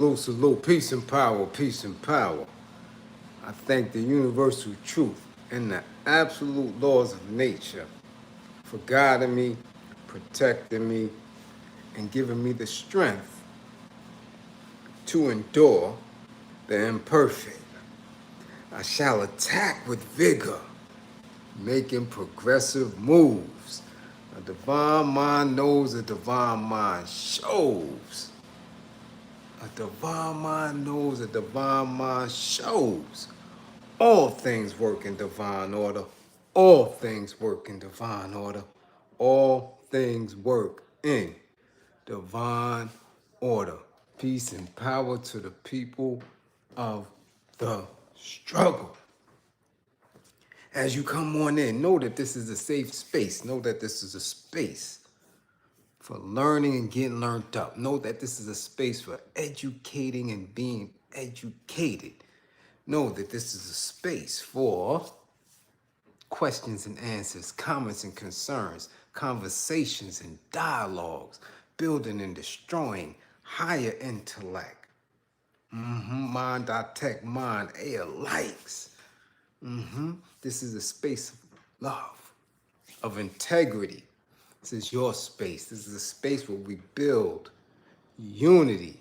Salute, peace and power, peace and power. I thank the universal truth and the absolute laws of nature for guiding me, protecting me, and giving me the strength to endure the imperfect. I shall attack with vigor, making progressive moves. A divine mind knows, a divine mind shows. A divine mind knows, a divine mind shows. All things work in divine order. All things work in divine order. All things work in divine order. Peace and power to the people of the struggle. As you come on in, know that this is a safe space. Know that this is a space for learning and getting learned up. Know that this is a space for educating and being educated. Know that this is a space for questions and answers, comments and concerns, conversations and dialogues, building and destroying higher intellect. Mind.tech, mind, air likes. This is a space of love, of integrity. This is your space. This is a space where we build unity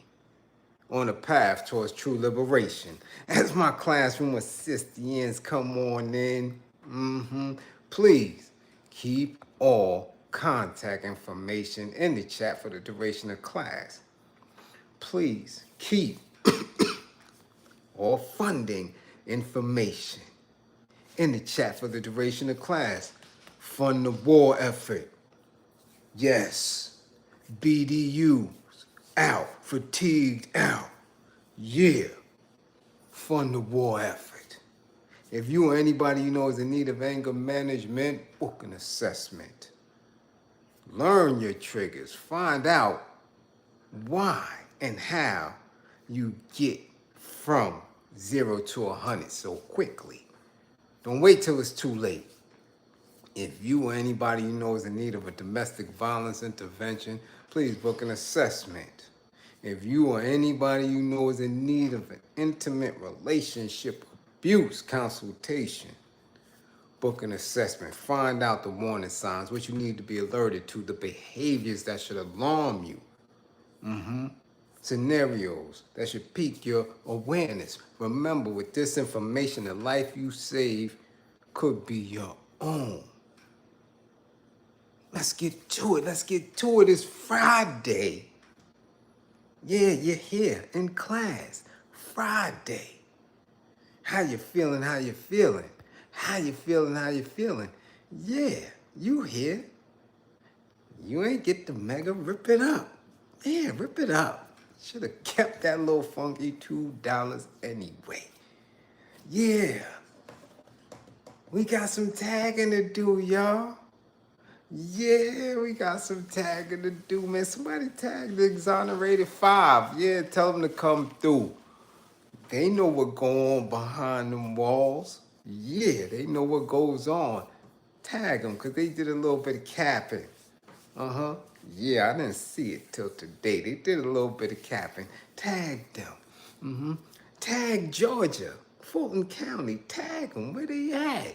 on a path towards true liberation. As my classroom assistants come on in, please keep all contact information in the chat for the duration of class. Please keep all funding information in the chat for the duration of class. Fund the war effort. Yes, BDUs out, fatigued out. Yeah, fund the war effort. If you or anybody you know is in need of anger management, book an assessment. Learn your triggers. Find out why and how you get from 0 to 100 so quickly. Don't wait till it's too late. If you or anybody you know is in need of a domestic violence intervention, please book an assessment. If you or anybody you know is in need of an intimate relationship abuse consultation, book an assessment. Find out the warning signs, what you need to be alerted to, the behaviors that should alarm you. Scenarios that should pique your awareness. Remember, with this information, the life you save could be your own. Let's get to it. Let's get to it. It's Friday. Yeah, you're here in class. Friday. How you feeling? How you feeling? How you feeling? How you feeling? Yeah, you here. You ain't get the mega, rip it up. Yeah, rip it up. Should have kept that little funky $2 anyway. Yeah. We got some tagging to do, y'all. Yeah, we got some tagging to do, man. Somebody tag the Exonerated 5. Yeah, tell them to come through. They know what goes on behind them walls. Yeah, they know what goes on. Tag them, because they did a little bit of capping. Yeah, I didn't see it till today. They did a little bit of capping. Tag them. Tag Georgia, Fulton County. Tag them. Where they at?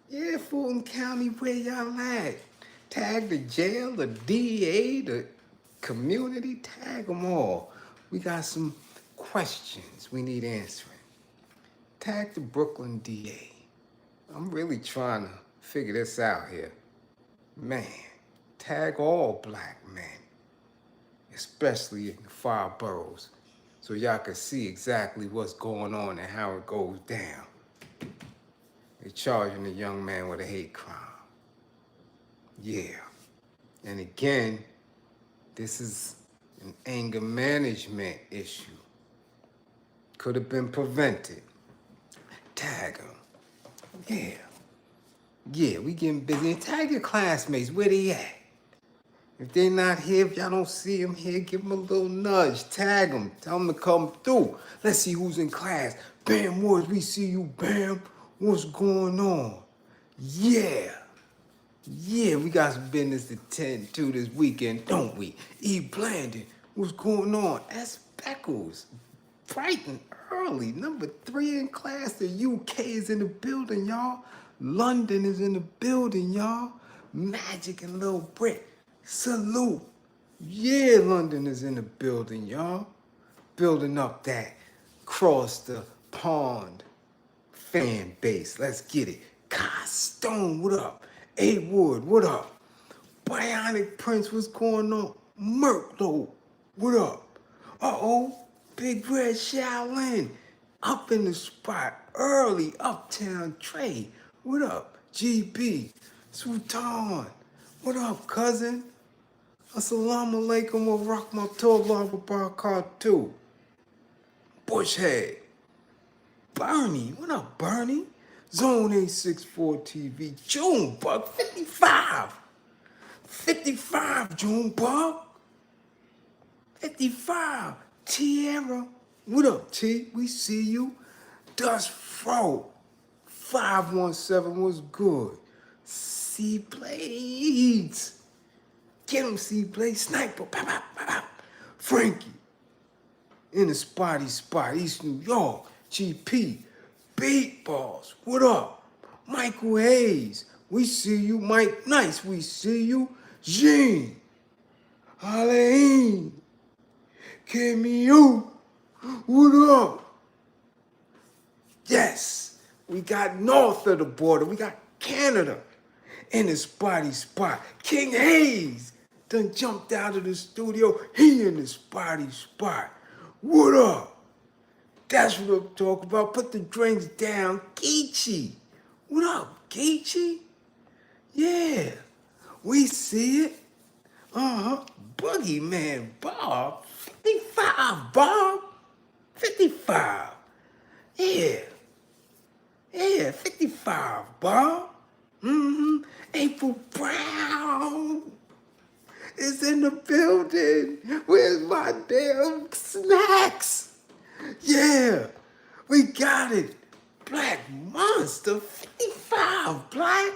Yeah, Fulton County, where y'all at? Tag the jail, the DA, the community. Tag them all. We got some questions we need answering. Tag the Brooklyn DA. I'm really trying to figure this out here. Man, tag all black men, especially in the 5 boroughs, so y'all can see exactly what's going on and how it goes down. They're charging the young man with a hate crime. Yeah. And again, this is an anger management issue. Could have been prevented. Tag them. Yeah. Yeah, we getting busy. Tag your classmates. Where they at? If they're not here, if y'all don't see them here, give them a little nudge. Tag them. Tell them to come through. Let's see who's in class. Bam Woods, we see you. Bam. What's going on? Yeah. Yeah, we got some business to tend to this weekend, don't we? E. Blandon, what's going on? Speckles, bright and early. Number 3 in class. The UK is in the building, y'all. London is in the building, y'all. Magic and Lil Brit. Salute. Yeah, London is in the building, y'all. Building up that cross the pond fan base. Let's get it. Kai Stone, what up? A Wood, what up? Bionic Prince, what's going on? Murklo, what up? Uh-oh, Big Red Shaolin, up in the spot early. Uptown Trey, what up? GB, Sultan, what up, cousin? Assalamu alaikum wa rahmatullahi wa barakatuh. Bushhead, Bernie, what up, Bernie? Zone 864 TV, Junebug, 55. 55, Junebug. 55. Tierra, what up, T? We see you. Dust Fro, 517, what's good? C Blades. Get him, C Blades. Sniper, pow, pow, pow, pow. Frankie, in the spotty spot, East New York. GP, Beat Balls, what up? Michael Hayes, we see you. Mike Nice, we see you. Jean, Alain, Camille, what up? Yes, we got north of the border. We got Canada in the spotty spot. King Hayes done jumped out of the studio. He in the spotty spot. What up? That's what I'm talking about. Put the drinks down. Geechee. What up, Geechee? Yeah, we see it. Boogeyman Bob. 55, Bob. 55. Yeah. Yeah, 55, Bob. April Brown is in the building. Where's my damn snacks? Yeah, we got it. Black Monster, 55, Black.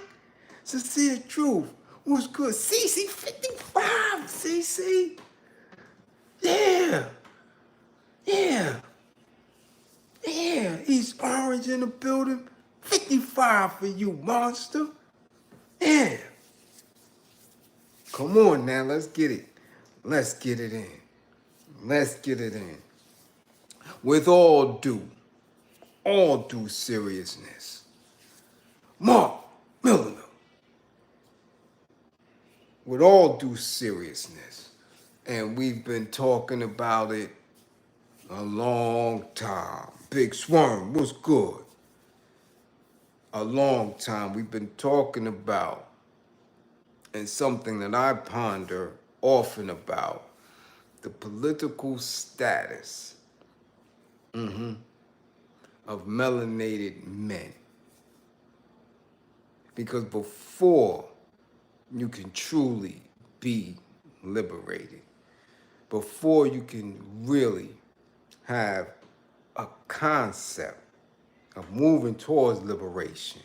Sincere Truth, what's good? CC, 55, CC. Yeah, yeah, yeah. East Orange in the building, 55 for you, Monster. Yeah. Come on now, let's get it. Let's get it in. Let's get it in. With all due seriousness, Mark Milliner. With all due seriousness, and we've been talking about it a long time. Big Sworm, what's good? A long time we've been talking about, and something that I ponder often about, the political status of melanated men. Because before you can truly be liberated, before you can really have a concept of moving towards liberation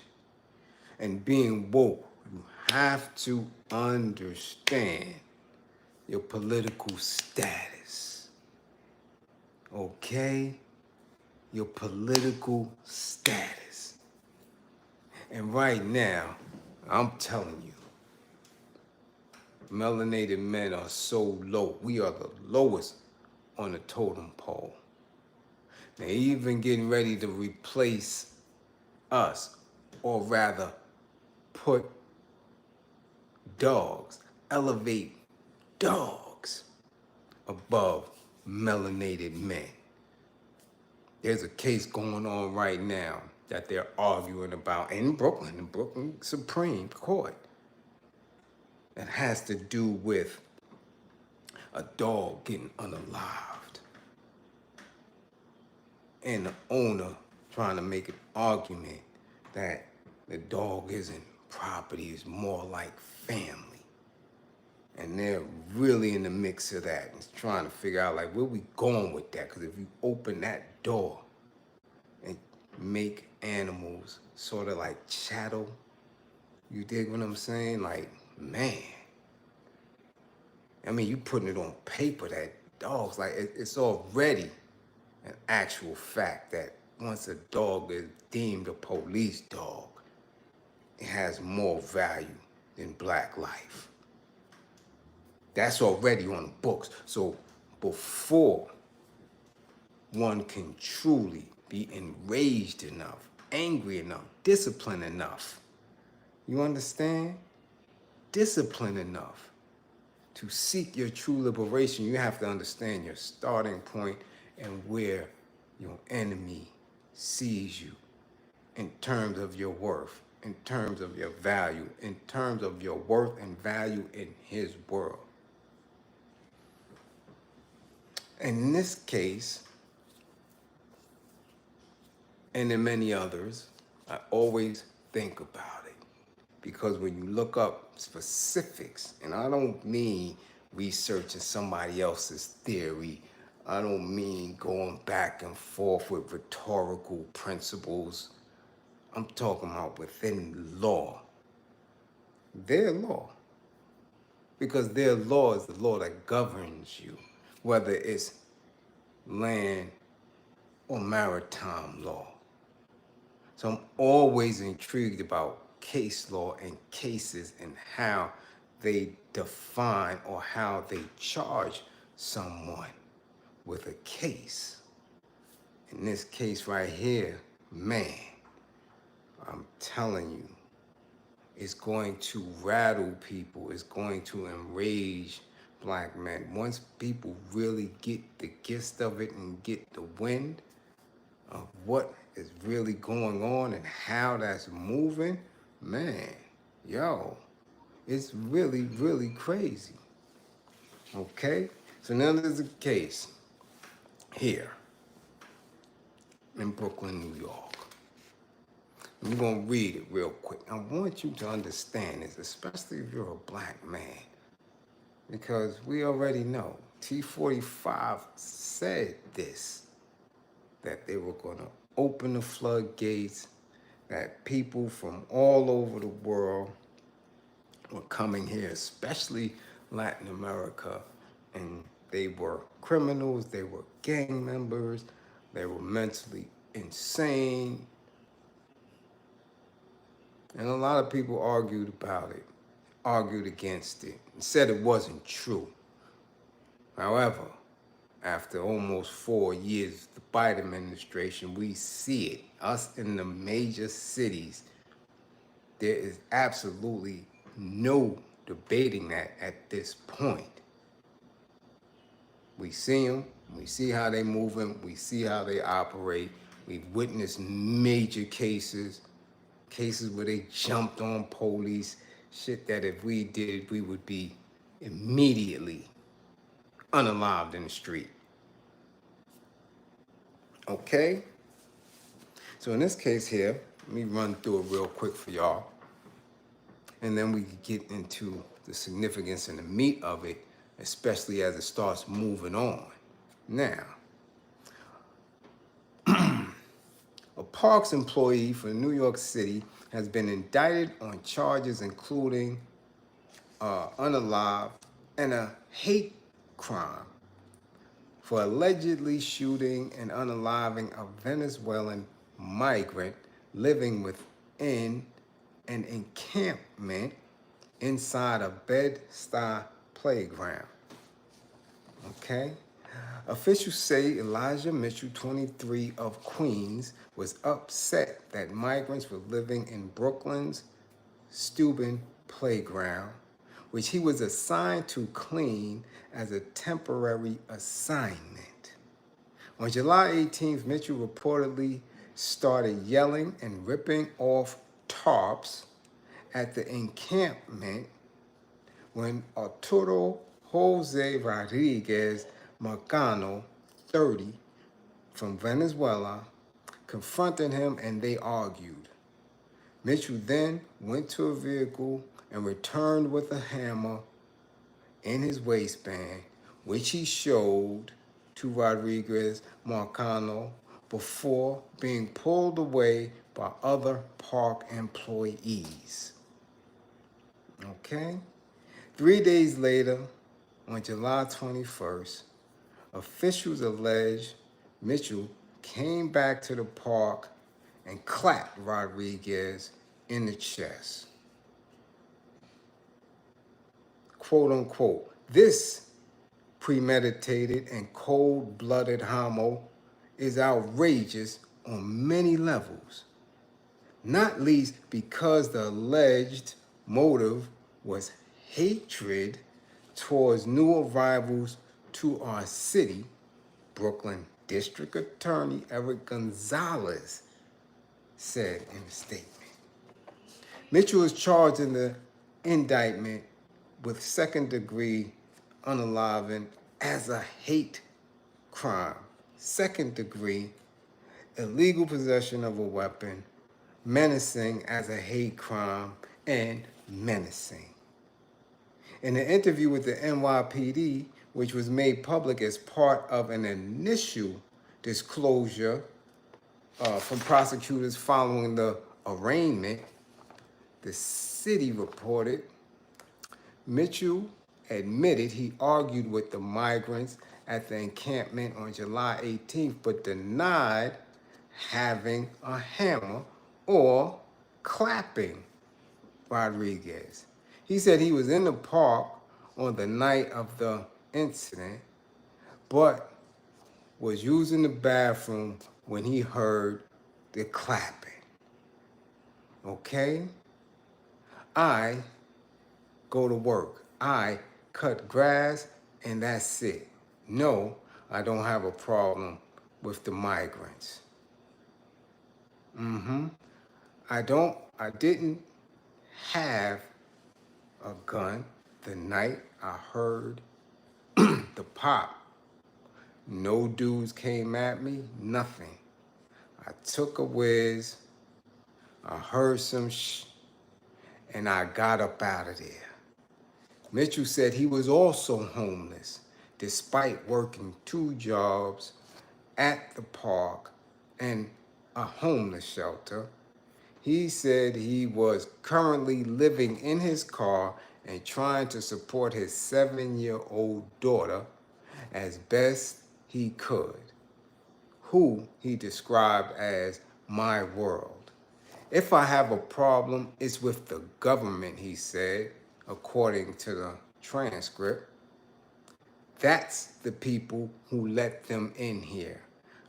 and being woke, you have to understand your political status. Okay? Your political status. And right now, I'm telling you, melanated men are so low. We are the lowest on the totem pole. They're even getting ready to replace us, or rather put dogs, elevate dogs above melanated men. There's a case going on right now that they're arguing about in Brooklyn Supreme Court, that has to do with a dog getting unalived. And the owner trying to make an argument that the dog isn't property, it's more like family. And they're really in the mix of that and trying to figure out like where we going with that. Because if you open that door and make animals sort of like chattel, you dig what I'm saying? Like, man. I mean, you putting it on paper that dogs. Like it's already an actual fact that once a dog is deemed a police dog, it has more value than black life. That's already on the books. So before one can truly be enraged enough, angry enough, disciplined enough, you understand? Disciplined enough to seek your true liberation, you have to understand your starting point and where your enemy sees you in terms of your worth, in terms of your value, in terms of your worth and value in his world. In this case, and in many others, I always think about it. Because when you look up specifics, and I don't mean researching somebody else's theory, I don't mean going back and forth with rhetorical principles. I'm talking about within law. Their law. Because their law is the law that governs you, whether it's land or maritime law. So I'm always intrigued about case law and cases and how they define or how they charge someone with a case. In this case right here, man, I'm telling you, it's going to rattle people. It's going to enrage black men. Once people really get the gist of it and get the wind of what is really going on and how that's moving, man, yo, it's really, really crazy. Okay? So now there's a case here in Brooklyn, New York. I'm going to read it real quick. I want you to understand this, especially if you're a black man, because we already know T45 said this, that they were going to open the floodgates, that people from all over the world were coming here, especially Latin America, and they were criminals, they were gang members, they were mentally insane. And a lot of people argued about it, argued against it, and said it wasn't true. However, after almost 4 years of the Biden administration, we see it. Us in the major cities, there is absolutely no debating that at this point. We see them, we see how they move them, we see how they operate. We've witnessed major cases where they jumped on police, shit that if we did, we would be immediately unalived in the street. Okay? So in this case here, let me run through it real quick for y'all. And then we can get into the significance and the meat of it, especially as it starts moving on. Now, a parks employee for New York City has been indicted on charges including unalived and a hate crime for allegedly shooting and unaliving a Venezuelan migrant living within an encampment inside a Bed-Stuy playground. Okay? Officials say Elijah Mitchell, 23, of Queens, was upset that migrants were living in Brooklyn's Steuben playground, which he was assigned to clean as a temporary assignment. On July 18th, Mitchell reportedly started yelling and ripping off tarps at the encampment when Arturo Jose Rodriguez Marcano, 30, from Venezuela, confronted him and they argued. Mitchell then went to a vehicle and returned with a hammer in his waistband, which he showed to Rodriguez Marcano before being pulled away by other park employees. Okay? 3 days later, on July 21st, Officials allege Mitchell came back to the park and clapped Rodriguez in the chest. Quote unquote, this premeditated and cold-blooded homo is outrageous on many levels, not least because the alleged motive was hatred towards new arrivals to our city. Brooklyn District Attorney Eric Gonzalez said in a statement. Mitchell is charged in the indictment with second-degree unaliving as a hate crime, second-degree illegal possession of a weapon, menacing as a hate crime, and menacing. In an interview with the NYPD, which was made public as part of an initial disclosure from prosecutors following the arraignment, the city reported Mitchell admitted he argued with the migrants at the encampment on July 18th, but denied having a hammer or clapping Rodriguez. He said he was in the park on the night of the incident, but was using the bathroom when he heard the clapping. Okay? I go to work. I cut grass, and that's it. No, I don't have a problem with the migrants. I didn't have a gun the night I heard the pop. No dudes came at me, nothing. I took a whiz, I heard some and I got up out of there. Mitchell said he was also homeless, despite working 2 jobs at the park and a homeless shelter. He said he was currently living in his car and trying to support his 7-year-old daughter as best he could, who he described as my world. If I have a problem, it's with the government, he said, according to the transcript. That's the people who let them in here.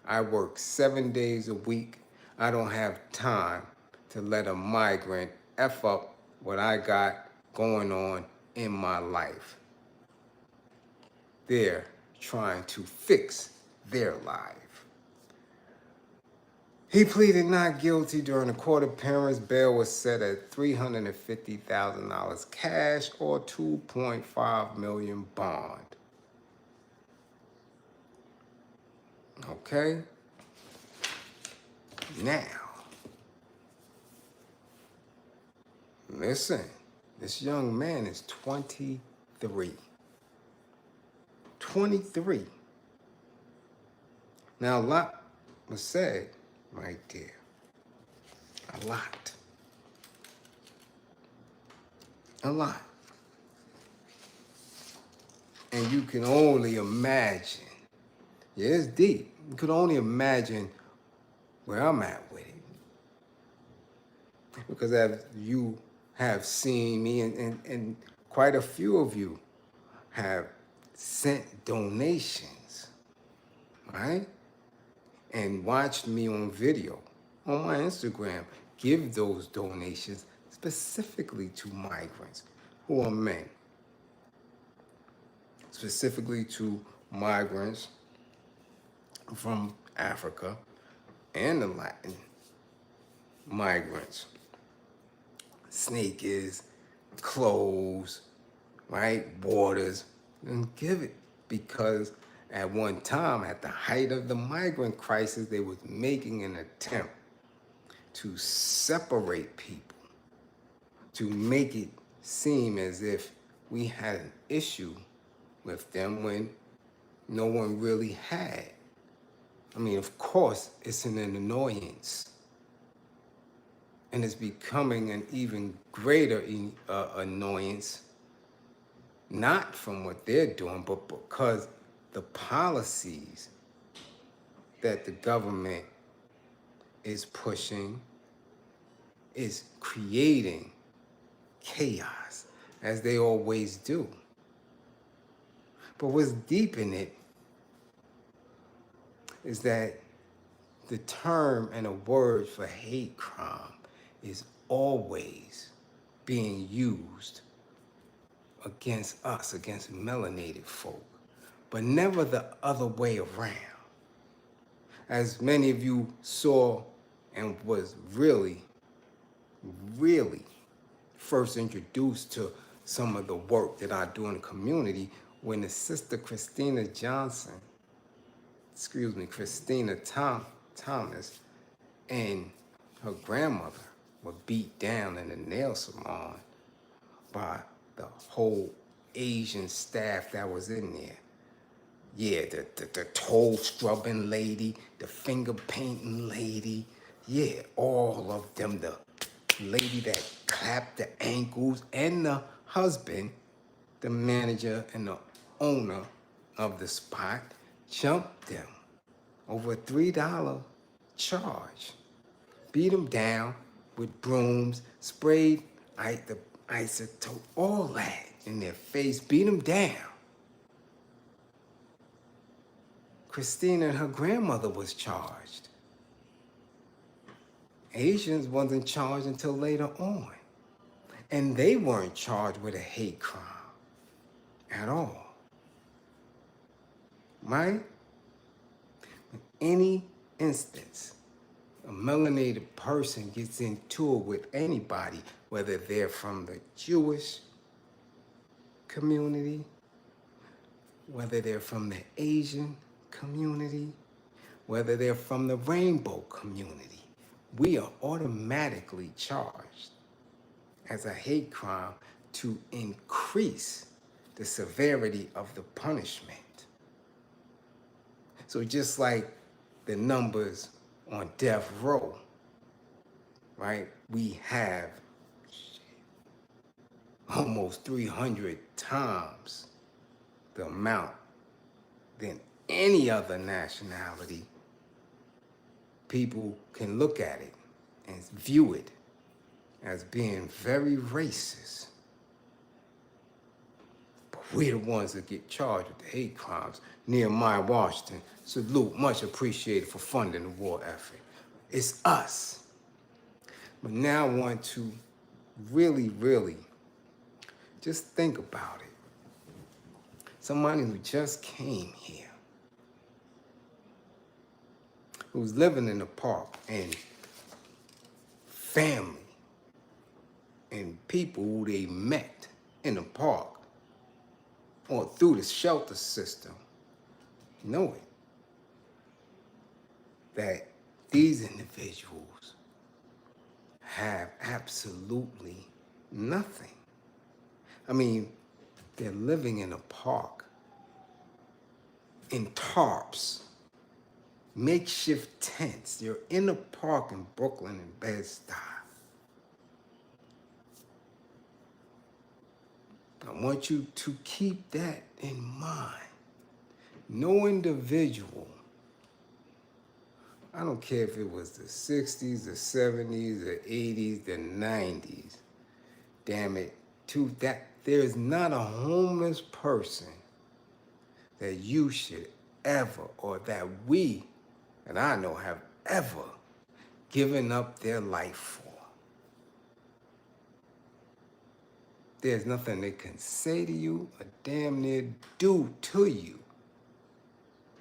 I work 7 days a week. I don't have time to let a migrant F up what I got going on in my life. They're trying to fix their life. He pleaded not guilty during the court appearance. Bail was set at $350,000 cash or $2.5 million bond. Okay? Now, listen, this young man is 23. 23. Now, a lot was said right there. A lot. A lot. And you can only imagine. Yeah, it's deep. You can only imagine where I'm at with it. Because as you have seen me, and quite a few of you have sent donations, right? And watched me on video on my Instagram give those donations specifically to migrants who are men. Specifically to migrants from Africa and the Latin migrants. Sneakers, clothes, right? Waters, and give it because at one time, at the height of the migrant crisis, they was making an attempt to separate people, to make it seem as if we had an issue with them when no one really had. I mean, of course, it's an annoyance. And it's becoming an even greater annoyance, not from what they're doing, but because the policies that the government is pushing is creating chaos, as they always do. But what's deep in it is that the term and a word for hate crime is always being used against us, against melanated folk, but never the other way around. As many of you saw and was really first introduced to some of the work that I do in the community when the sister Christina Thomas and her grandmother were beat down in the nail salon by the whole Asian staff that was in there. Yeah, the toe scrubbing lady, the finger painting lady, yeah, all of them, the lady that clapped the ankles, and the husband, the manager and the owner of the spot, jumped them over a $3 charge. Beat them down with brooms, sprayed the isotope, all that in their face, beat them down. Christina and her grandmother was charged. Asians wasn't charged until later on. And they weren't charged with a hate crime at all. Right? In any instance, a melanated person gets into it with anybody, whether they're from the Jewish community, whether they're from the Asian community, whether they're from the rainbow community, we are automatically charged as a hate crime to increase the severity of the punishment. So just like the numbers on death row, right? We have almost 300 times the amount than any other nationality. People can look at it and view it as being very racist. But we're the ones that get charged with the hate crimes. Nehemiah Washington, salute, much appreciated for funding the war effort. It's us. But now I want to really just think about it. Somebody who just came here, who's living in the park, and family and people who they met in the park or through the shelter system know it, that these individuals have absolutely nothing. I mean, they're living in a park, in tarps, makeshift tents. They're in a park in Brooklyn and Bed-Stuy. I want you to keep that in mind. No individual, I don't care if it was the 60s, the 70s, the 80s, the 90s, damn it, there is not a homeless person that you should ever, or that we, and I know, have ever given up their life for. There's nothing they can say to you or damn near do to you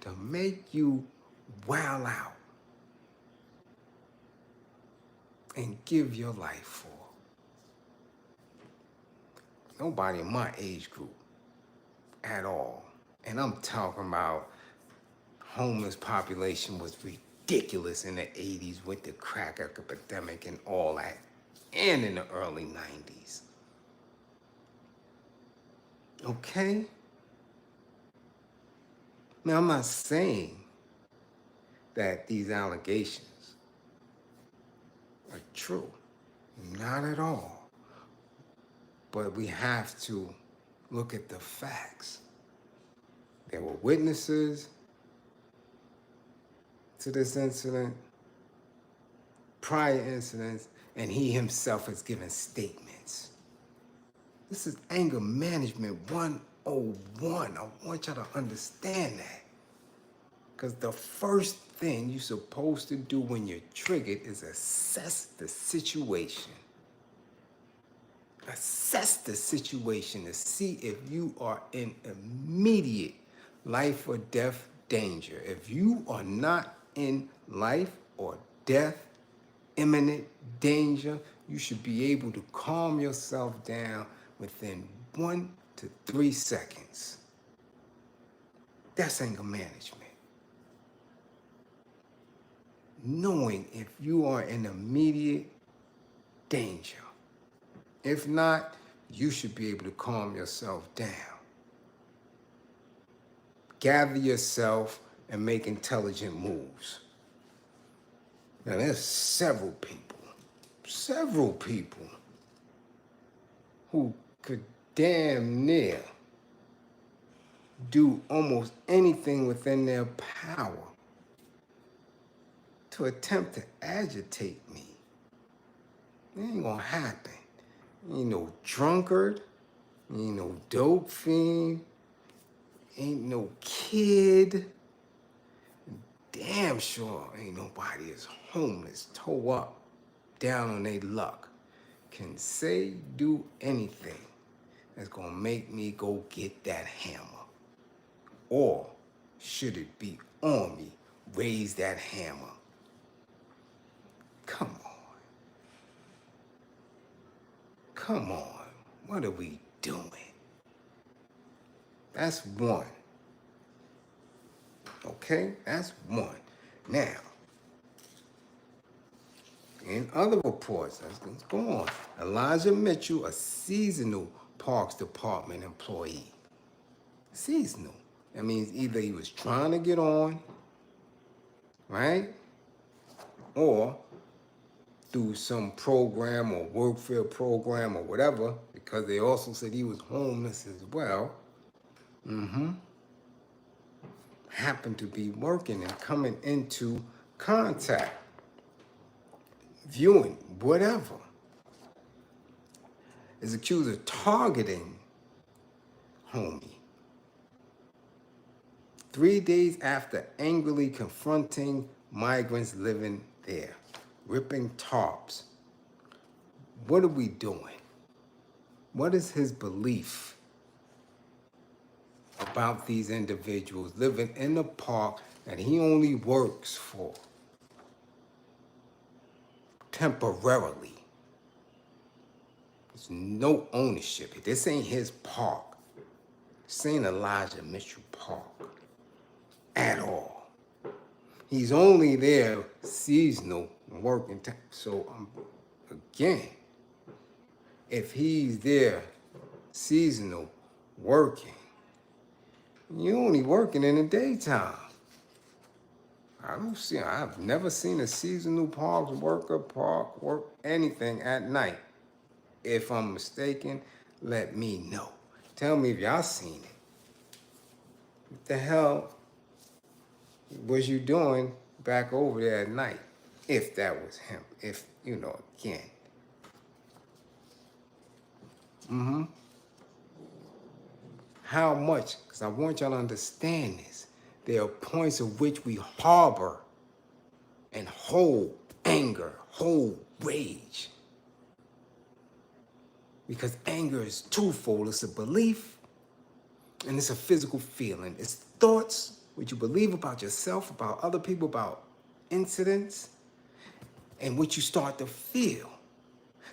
to make you wow out and give your life for. Nobody in my age group at all. And I'm talking about homeless population was ridiculous in the 80s with the crack epidemic and all that, and in the early 90s. Okay? Now, I'm not saying that these allegations are true. Not at all. But we have to look at the facts. There were witnesses to this incident, prior incidents, and he himself has given statements. This is anger management 101. I want y'all to understand that. Because the first thing you're supposed to do when you're triggered is assess the situation. Assess the situation to see if you are in immediate life or death danger. If you are not in life or death, imminent danger, you should be able to calm yourself down within 1 to 3 seconds. That's anger management. Knowing if you are in immediate danger. If not, you should be able to calm yourself down. Gather yourself and make intelligent moves. Now, there's several people who could damn near do almost anything within their power to attempt to agitate me. It ain't gonna happen. Ain't no drunkard, ain't no dope fiend, ain't no kid. Damn sure ain't nobody is homeless, toe up, down on their luck, can say, do anything that's gonna make me go get that hammer. Or should it be on me, raise that hammer. Come on. Come on, what are we doing? That's one. Okay, that's one. Now, in other reports, let's go on. Elijah Mitchell, a seasonal Parks Department employee. Seasonal. That means either he was trying to get on, right? Or through some program or workfield program or whatever, because they also said he was homeless as well, happened to be working and coming into contact, viewing, whatever, is accused of targeting homie. 3 days after angrily confronting migrants living there, ripping tarps. What are we doing? What is his belief about these individuals living in the park that he only works for temporarily? There's no ownership. This ain't his park. This ain't Elijah Mitchell Park at all. He's only there seasonal working time. So again, if he's there seasonal working, you're only working in the daytime. I've never seen a seasonal park worker work anything at night. If I'm mistaken, let me know. Tell me if y'all seen it. What the hell was you doing back over there at night? If that was him. If, again. How much? Because I want y'all to understand this. There are points at which we harbor and hold anger, hold rage. Because anger is twofold. It's a belief and it's a physical feeling. It's thoughts, what you believe about yourself, about other people, about incidents, and what you start to feel.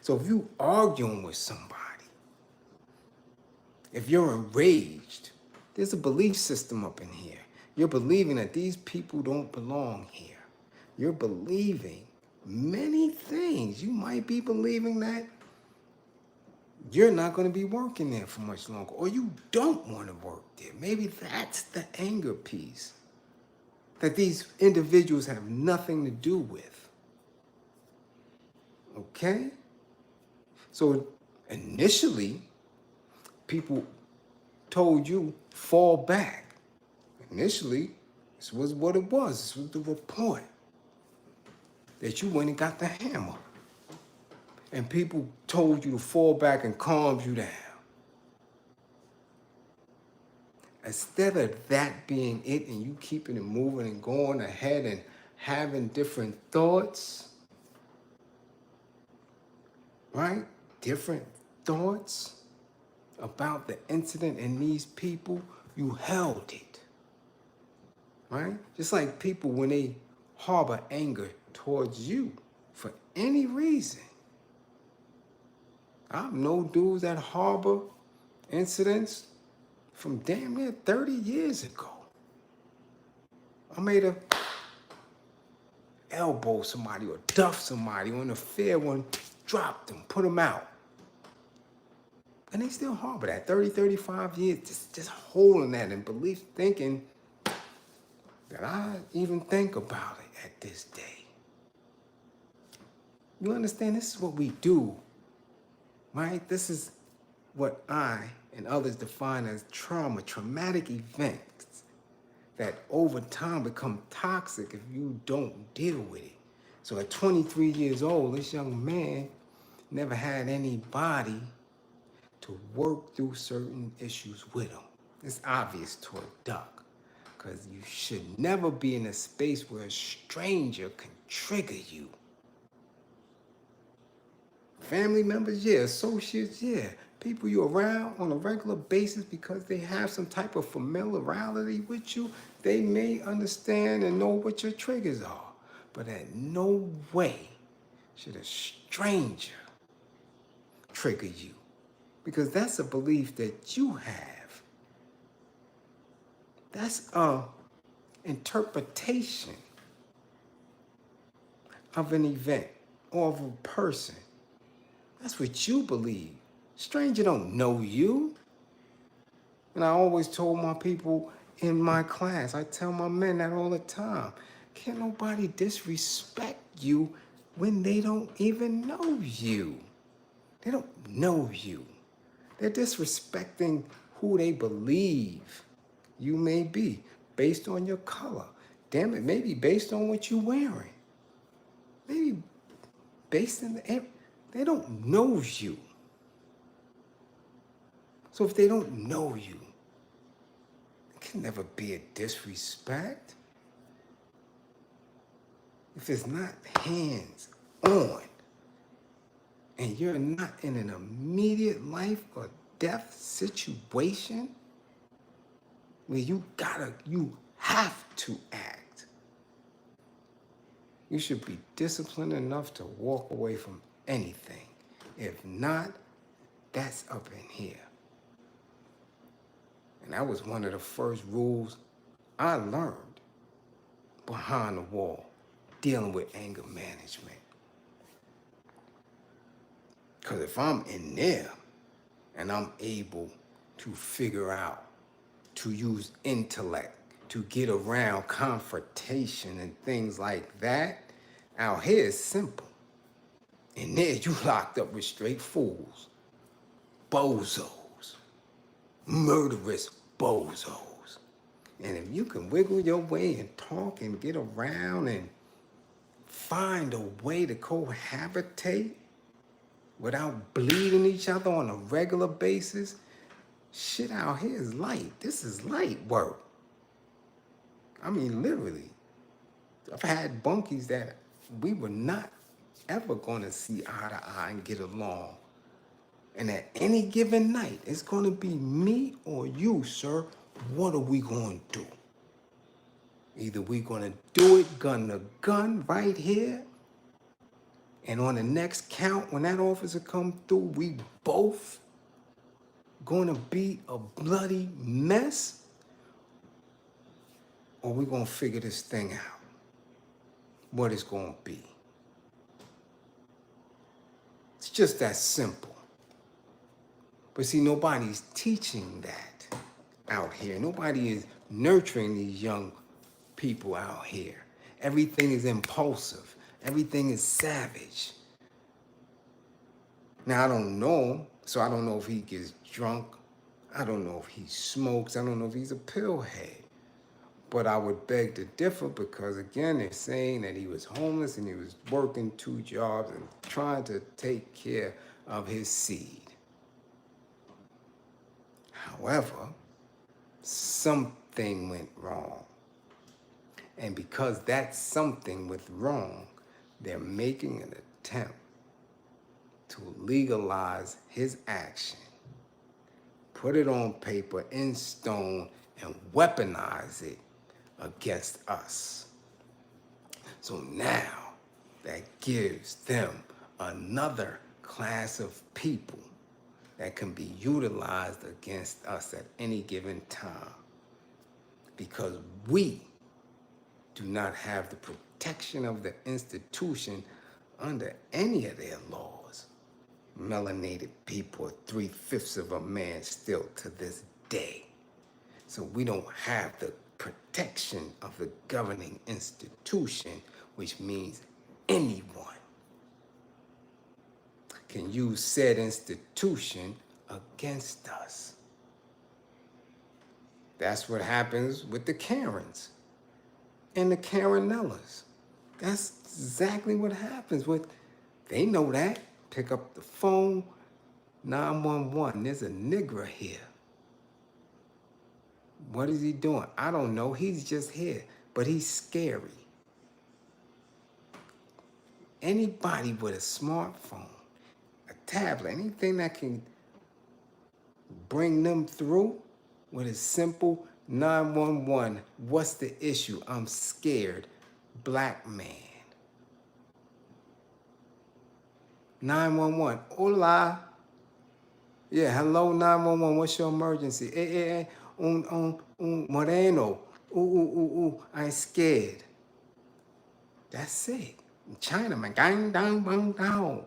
So if you arguing with somebody, if you're enraged, there's a belief system up in here. You're believing that these people don't belong here. You're believing many things. You might be believing that you're not going to be working there for much longer, or you don't want to work there. Maybe that's the anger piece that these individuals have nothing to do with. Okay? So initially, people told you, fall back. Initially, this was what it was. This was the report that you went and got the hammer. And people told you to fall back and calm you down. Instead of that being it and you keeping it moving and going ahead and having different thoughts, right? Different thoughts about the incident and these people, you held it, right? Just like people when they harbor anger towards you for any reason. I know dudes that harbor incidents from damn near 30 years ago. I made a elbow somebody or duff somebody on a fair one, dropped them, put them out. And they still harbor that 30, 35 years, just holding that in belief, thinking that I even think about it at this day. You understand? This is what we do, right? This is what I and others define as trauma, traumatic events that over time become toxic if you don't deal with it. So at 23 years old, this young man never had anybody to work through certain issues with him. It's obvious to a duck, because you should never be in a space where a stranger can trigger you. Family members, yeah. Associates, yeah. People you're around on a regular basis because they have some type of familiarity with you, they may understand and know what your triggers are. But at no way should a stranger trigger you, because that's a belief that you have. That's a interpretation of an event or of a person. That's what you believe. Stranger don't know you. And I always told my people in my class, I tell my men that all the time, can't nobody disrespect you when they don't even know you. They don't know you. They're disrespecting who they believe you may be based on your color. Damn it, maybe based on what you're wearing. Maybe based on they don't know you. So if they don't know you, it can never be a disrespect. If it's not hands on, and you're not in an immediate life or death situation where you have to act, you should be disciplined enough to walk away from anything. If not, that's up in here. And that was one of the first rules I learned behind the wall, dealing with anger management. Because if I'm in there and I'm able to figure out, to use intellect, to get around confrontation and things like that, out here is simple. In there, you locked up with straight fools, bozos, murderous bozos. And if you can wiggle your way and talk and get around and find a way to cohabitate without bleeding each other on a regular basis, shit out here is light. This is light work. I mean, literally. I've had bunkies that we were not ever going to see eye to eye and get along. And at any given night, it's going to be me or you, sir. What are we going to do? Either we're going to do it gun to gun right here, and on the next count, when that officer come through, we both going to be a bloody mess, or we going to figure this thing out, what it's going to be. It's just that simple. But see, nobody's teaching that out here. Nobody is nurturing these young people out here. Everything is impulsive. Everything is savage. Now, I don't know him, so I don't know if he gets drunk. I don't know if he smokes. I don't know if he's a pill head. But I would beg to differ because, again, they're saying that he was homeless and he was working 2 jobs and trying to take care of his seed. However, something went wrong. And because that something went wrong, they're making an attempt to legalize his action, put it on paper, in stone, and weaponize it against us. So now that gives them another class of people that can be utilized against us at any given time, because we do not have the protection of the institution under any of their laws. Melanated people are 3/5 of a man still to this day. So we don't have the protection of the governing institution, which means anyone can use said institution against us. That's what happens with the Karens and the Karenellas. That's exactly what happens with, they know that. Pick up the phone, 911, there's a nigger here. What is he doing? I don't know, he's just here, but he's scary. Anybody with a smartphone, a tablet, anything that can bring them through with a simple 911, what's the issue? I'm scared, black man. 911, hola. Yeah, hello, 911, what's your emergency? Moreno, I'm scared. That's it. China man, gang, down, bang, down.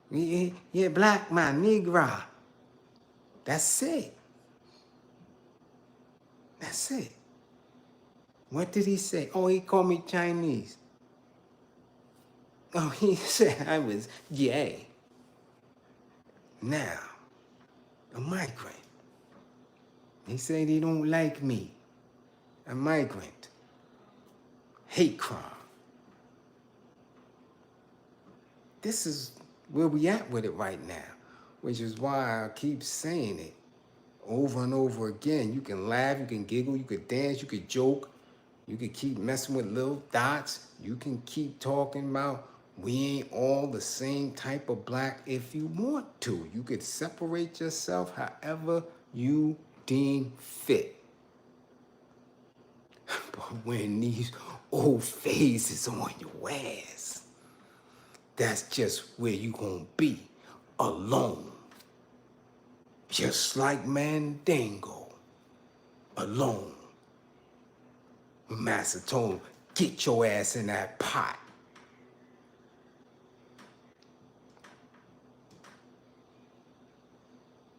Yeah, black man, Negra. That's it. That's it. What did he say? Oh, he called me Chinese. Oh, he said I was gay. Now, a migrant. He said he don't like me. A migrant. Hate crime. This is where we at with it right now, which is why I keep saying it over and over again. You can laugh, you can giggle, you could dance, you could joke, you could keep messing with little dots, you can keep talking about we ain't all the same type of black if you want to. You could separate yourself however you deem fit. But when these old phases on your ass, that's just where you gonna be, alone. Just like Mandingo, alone. Master told him, get your ass in that pot.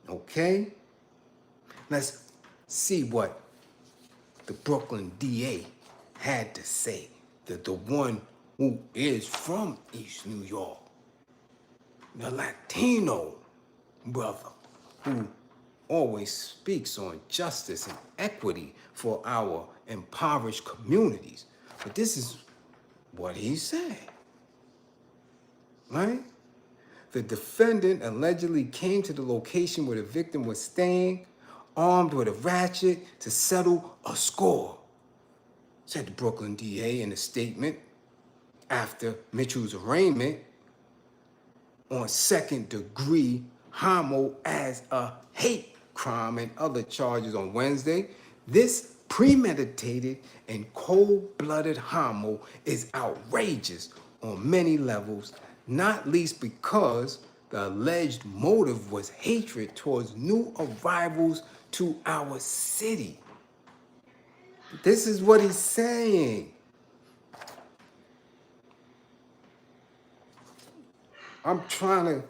Okay? Let's see what the Brooklyn DA had to say. The one who is from East New York. The Latino brother who always speaks on justice and equity for our impoverished communities. But this is what he said, right? The defendant allegedly came to the location where the victim was staying, armed with a ratchet to settle a score, said the Brooklyn DA in a statement after Mitchell's arraignment on second-degree homo as a hate crime and other charges on Wednesday. This premeditated and cold-blooded homo is outrageous on many levels, not least because the alleged motive was hatred towards new arrivals to our city. This is what he's saying. I'm trying to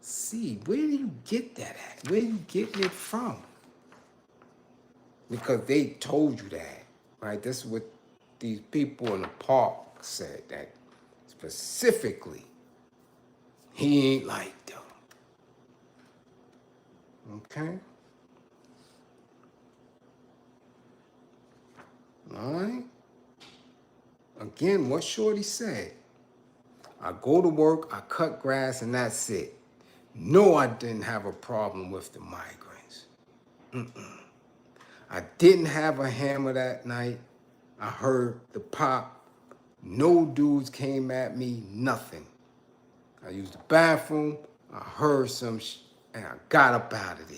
see, where do you get that at? Where are you getting it from? Because they told you that, right? This is what these people in the park said, that specifically, he ain't like them. Okay? All right? Again, what Shorty said. I go to work, I cut grass, and that's it. No, I didn't have a problem with the migrants. I didn't have a hammer that night. I heard the pop. No dudes came at me, nothing. I used the bathroom, I heard some and I got up out of there.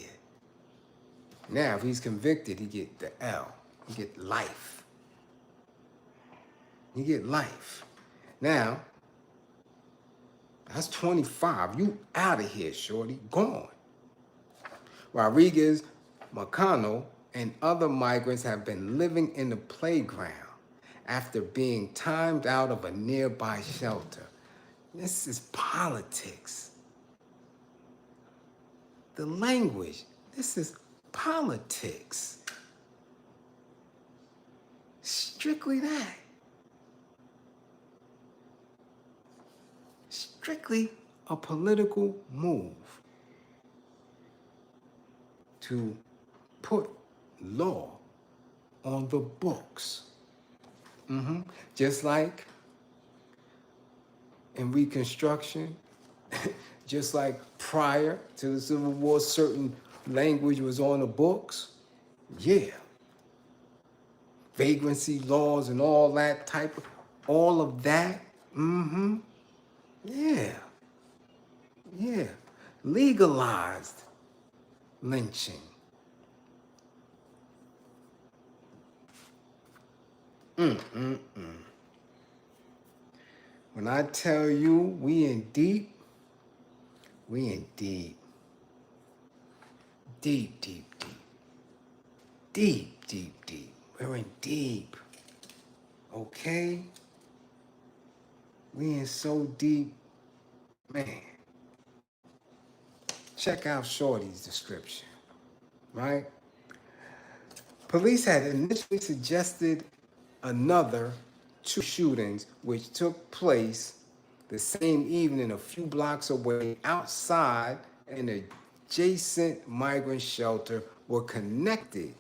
Now, if he's convicted, he get the L. He get life. He get life. Now, that's 25. You out of here, shorty. Gone. Rodriguez, Macano, and other migrants have been living in the playground after being timed out of a nearby shelter. This is politics. The language, this is politics. Strictly that. Strictly a political move to put law on the books. Just like in Reconstruction, just like prior to the Civil War, certain language was on the books. Yeah. Vagrancy laws and all that type of, all of that. Yeah. Yeah. Legalized lynching. When I tell you we in deep, we in deep. Deep, deep, deep. Deep, deep, deep. We're in deep. Okay? We in so deep. Man. Check out Shorty's description. Right? Police had initially suggested another 2 shootings which took place the same evening a few blocks away outside an adjacent migrant shelter were connected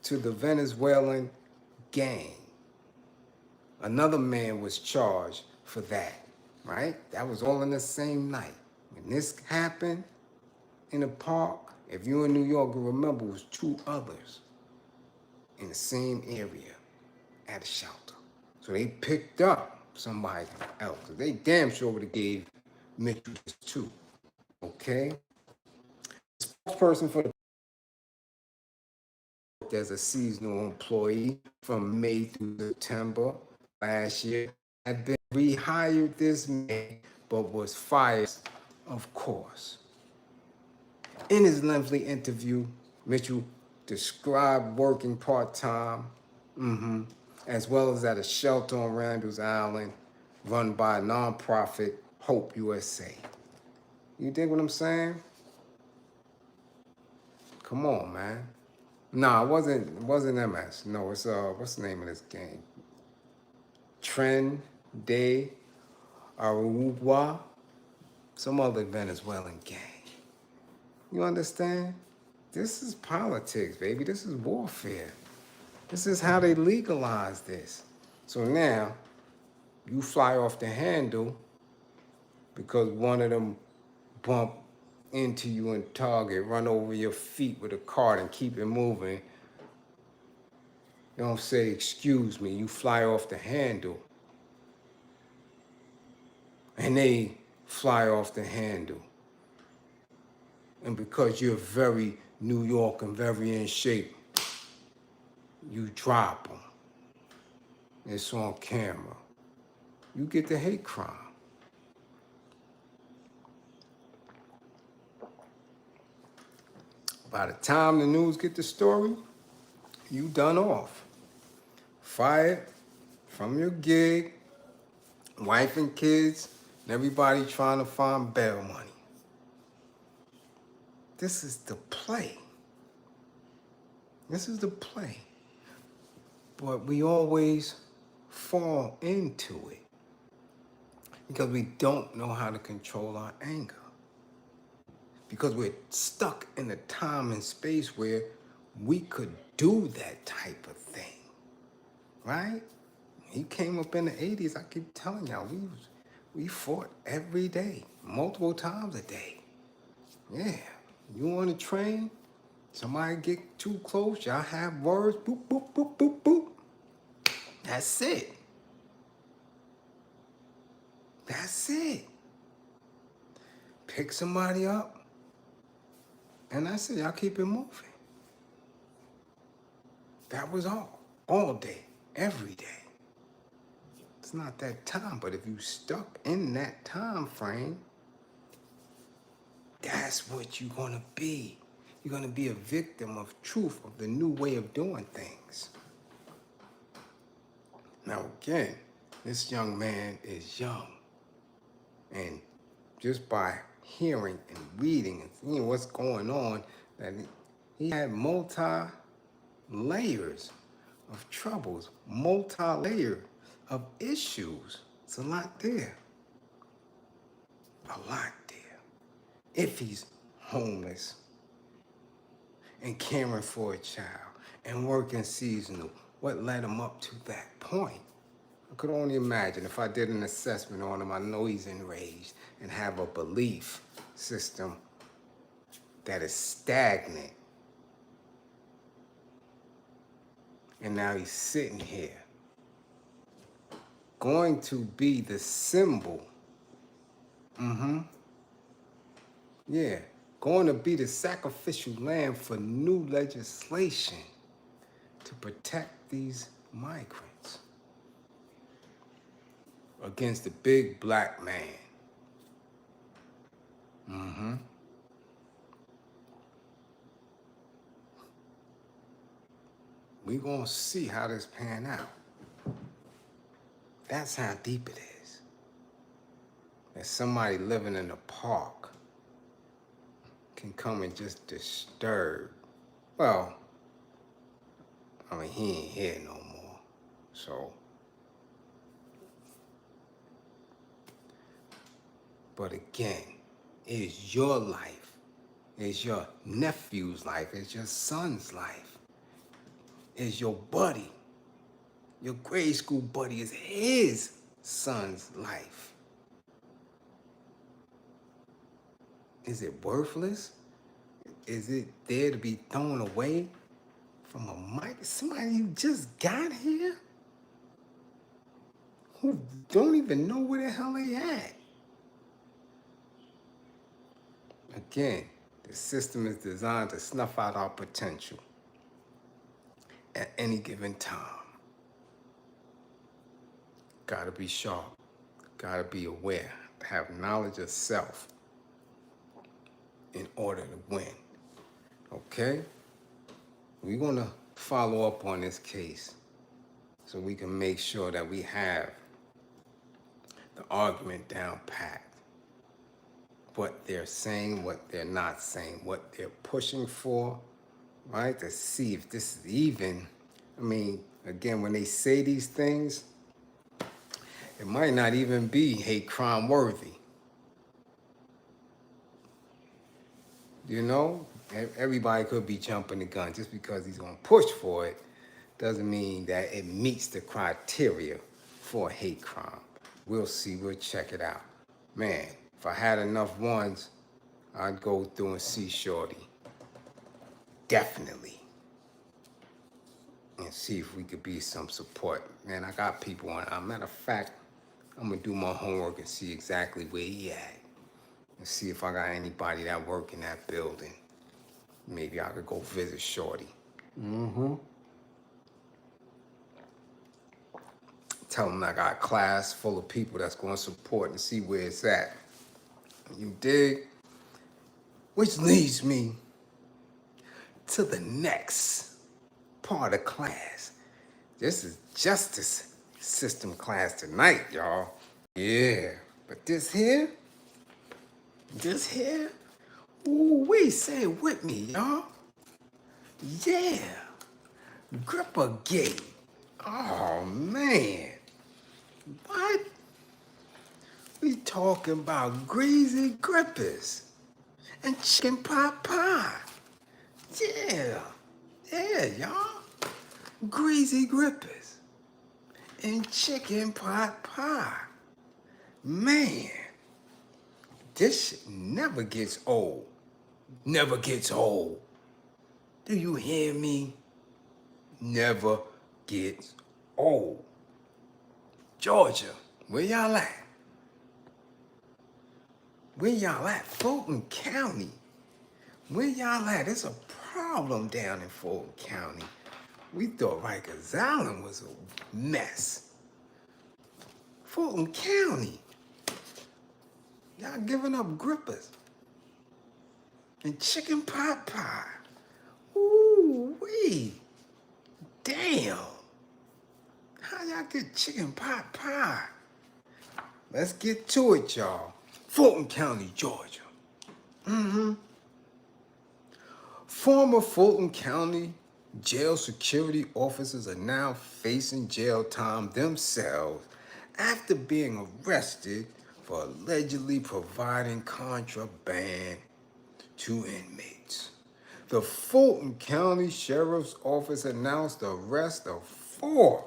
to the Venezuelan gang. Another man was charged for that, right? That was all in the same night. When this happened in the park, if you're in New York, you remember it was 2 others in the same area at a shelter. So they picked up somebody else. They damn sure would have gave Mitchell 2. Okay? The spokesperson for the as a seasonal employee from May through September last year had been rehired this May, but was fired, of course. In his lengthy interview, Mitchell described working part-time, as well as at a shelter on Randall's Island run by a nonprofit, Hope USA. You dig what I'm saying? Come on, man. Nah, it wasn't MS. No, it's what's the name of this game? Tren de Aragua, some other Venezuelan gang. You understand? This is politics, baby. This is warfare. This is how they legalize this. So now, you fly off the handle because one of them bumped into you in Target, run over your feet with a cart and keep it moving. You don't say, excuse me, you fly off the handle. And they fly off the handle. And because you're very New York and very in shape, you drop them. It's on camera. You get the hate crime. By the time the news get the story, you done off. Fired from your gig, wife and kids, and everybody trying to find bail money. This is the play. This is the play. But we always fall into it because we don't know how to control our anger. Because we're stuck in a time and space where we could do that type of thing, right? He came up in the 80s. I keep telling y'all, we fought every day, multiple times a day. Yeah, you on a train, somebody get too close, y'all have words, boop, boop, boop, boop, boop. That's it. That's it. Pick somebody up, and that's it. Y'all keep it moving. That was all day, every day. It's not that time, but if you stuck in that time frame, that's what you're gonna be. You're gonna be a victim of truth, of the new way of doing things. Now again, this young man is young. And just by hearing and reading and seeing what's going on, that he had multi-layers of troubles, multi-layer of issues. It's a lot there. A lot there. If he's homeless and caring for a child and working seasonal, what led him up to that point? I could only imagine if I did an assessment on him. I know he's enraged and have a belief system that is stagnant. And now he's sitting here, going to be the symbol. Yeah, going to be the sacrificial lamb for new legislation to protect these migrants against the big black man. We gonna see how this pan out. That's how deep it is. That somebody living in a park can come and just disturb. Well, I mean, he ain't here no more, so. But again, it's your life. It's your nephew's life. It's your son's life. It's your buddy. Your grade school buddy is his son's life. Is it worthless? Is it there to be thrown away from a mic? Somebody who just got here? Who don't even know where the hell they at? Again, the system is designed to snuff out our potential at any given time. Gotta be sharp, gotta be aware, have knowledge of self in order to win. Okay? We're gonna follow up on this case so we can make sure that we have the argument down pat. What they're saying, what they're not saying, what they're pushing for, right? To see if this is even, I mean, again, when they say these things, it might not even be hate crime worthy. You know, everybody could be jumping the gun. Just because he's gonna push for it doesn't mean that it meets the criteria for a hate crime. We'll see, we'll check it out. Man, if I had enough ones, I'd go through and see Shorty. Definitely. And see if we could be some support. Man, I got people on. Matter of fact, I'm gonna do my homework and see exactly where he at. And see if I got anybody that work in that building. Maybe I could go visit Shorty. Tell him I got a class full of people that's gonna support and see where it's at. You dig? Which leads me to the next part of class. This is justice system class tonight, y'all. Yeah, but this here, ooh, say it with me, y'all. Yeah, gripper gate. Oh, man. What? We talking about greasy grippers and chicken pot pie. Yeah, Yeah, y'all. Greasy grippers and chicken pot pie. Man, this shit never gets old. Never gets old. Do you hear me? Never gets old. Georgia, where y'all at? Where y'all at? Fulton County. Where y'all at? There's a problem down in Fulton County. We thought Rikers Island was a mess. Fulton County. Y'all giving up grippers and chicken pot pie. Ooh wee. Damn. How y'all get chicken pot pie? Let's get to it, y'all. Fulton County, Georgia. Former Fulton County jail security officers are now facing jail time themselves after being arrested for allegedly providing contraband to inmates. The Fulton County Sheriff's Office announced the arrest of 4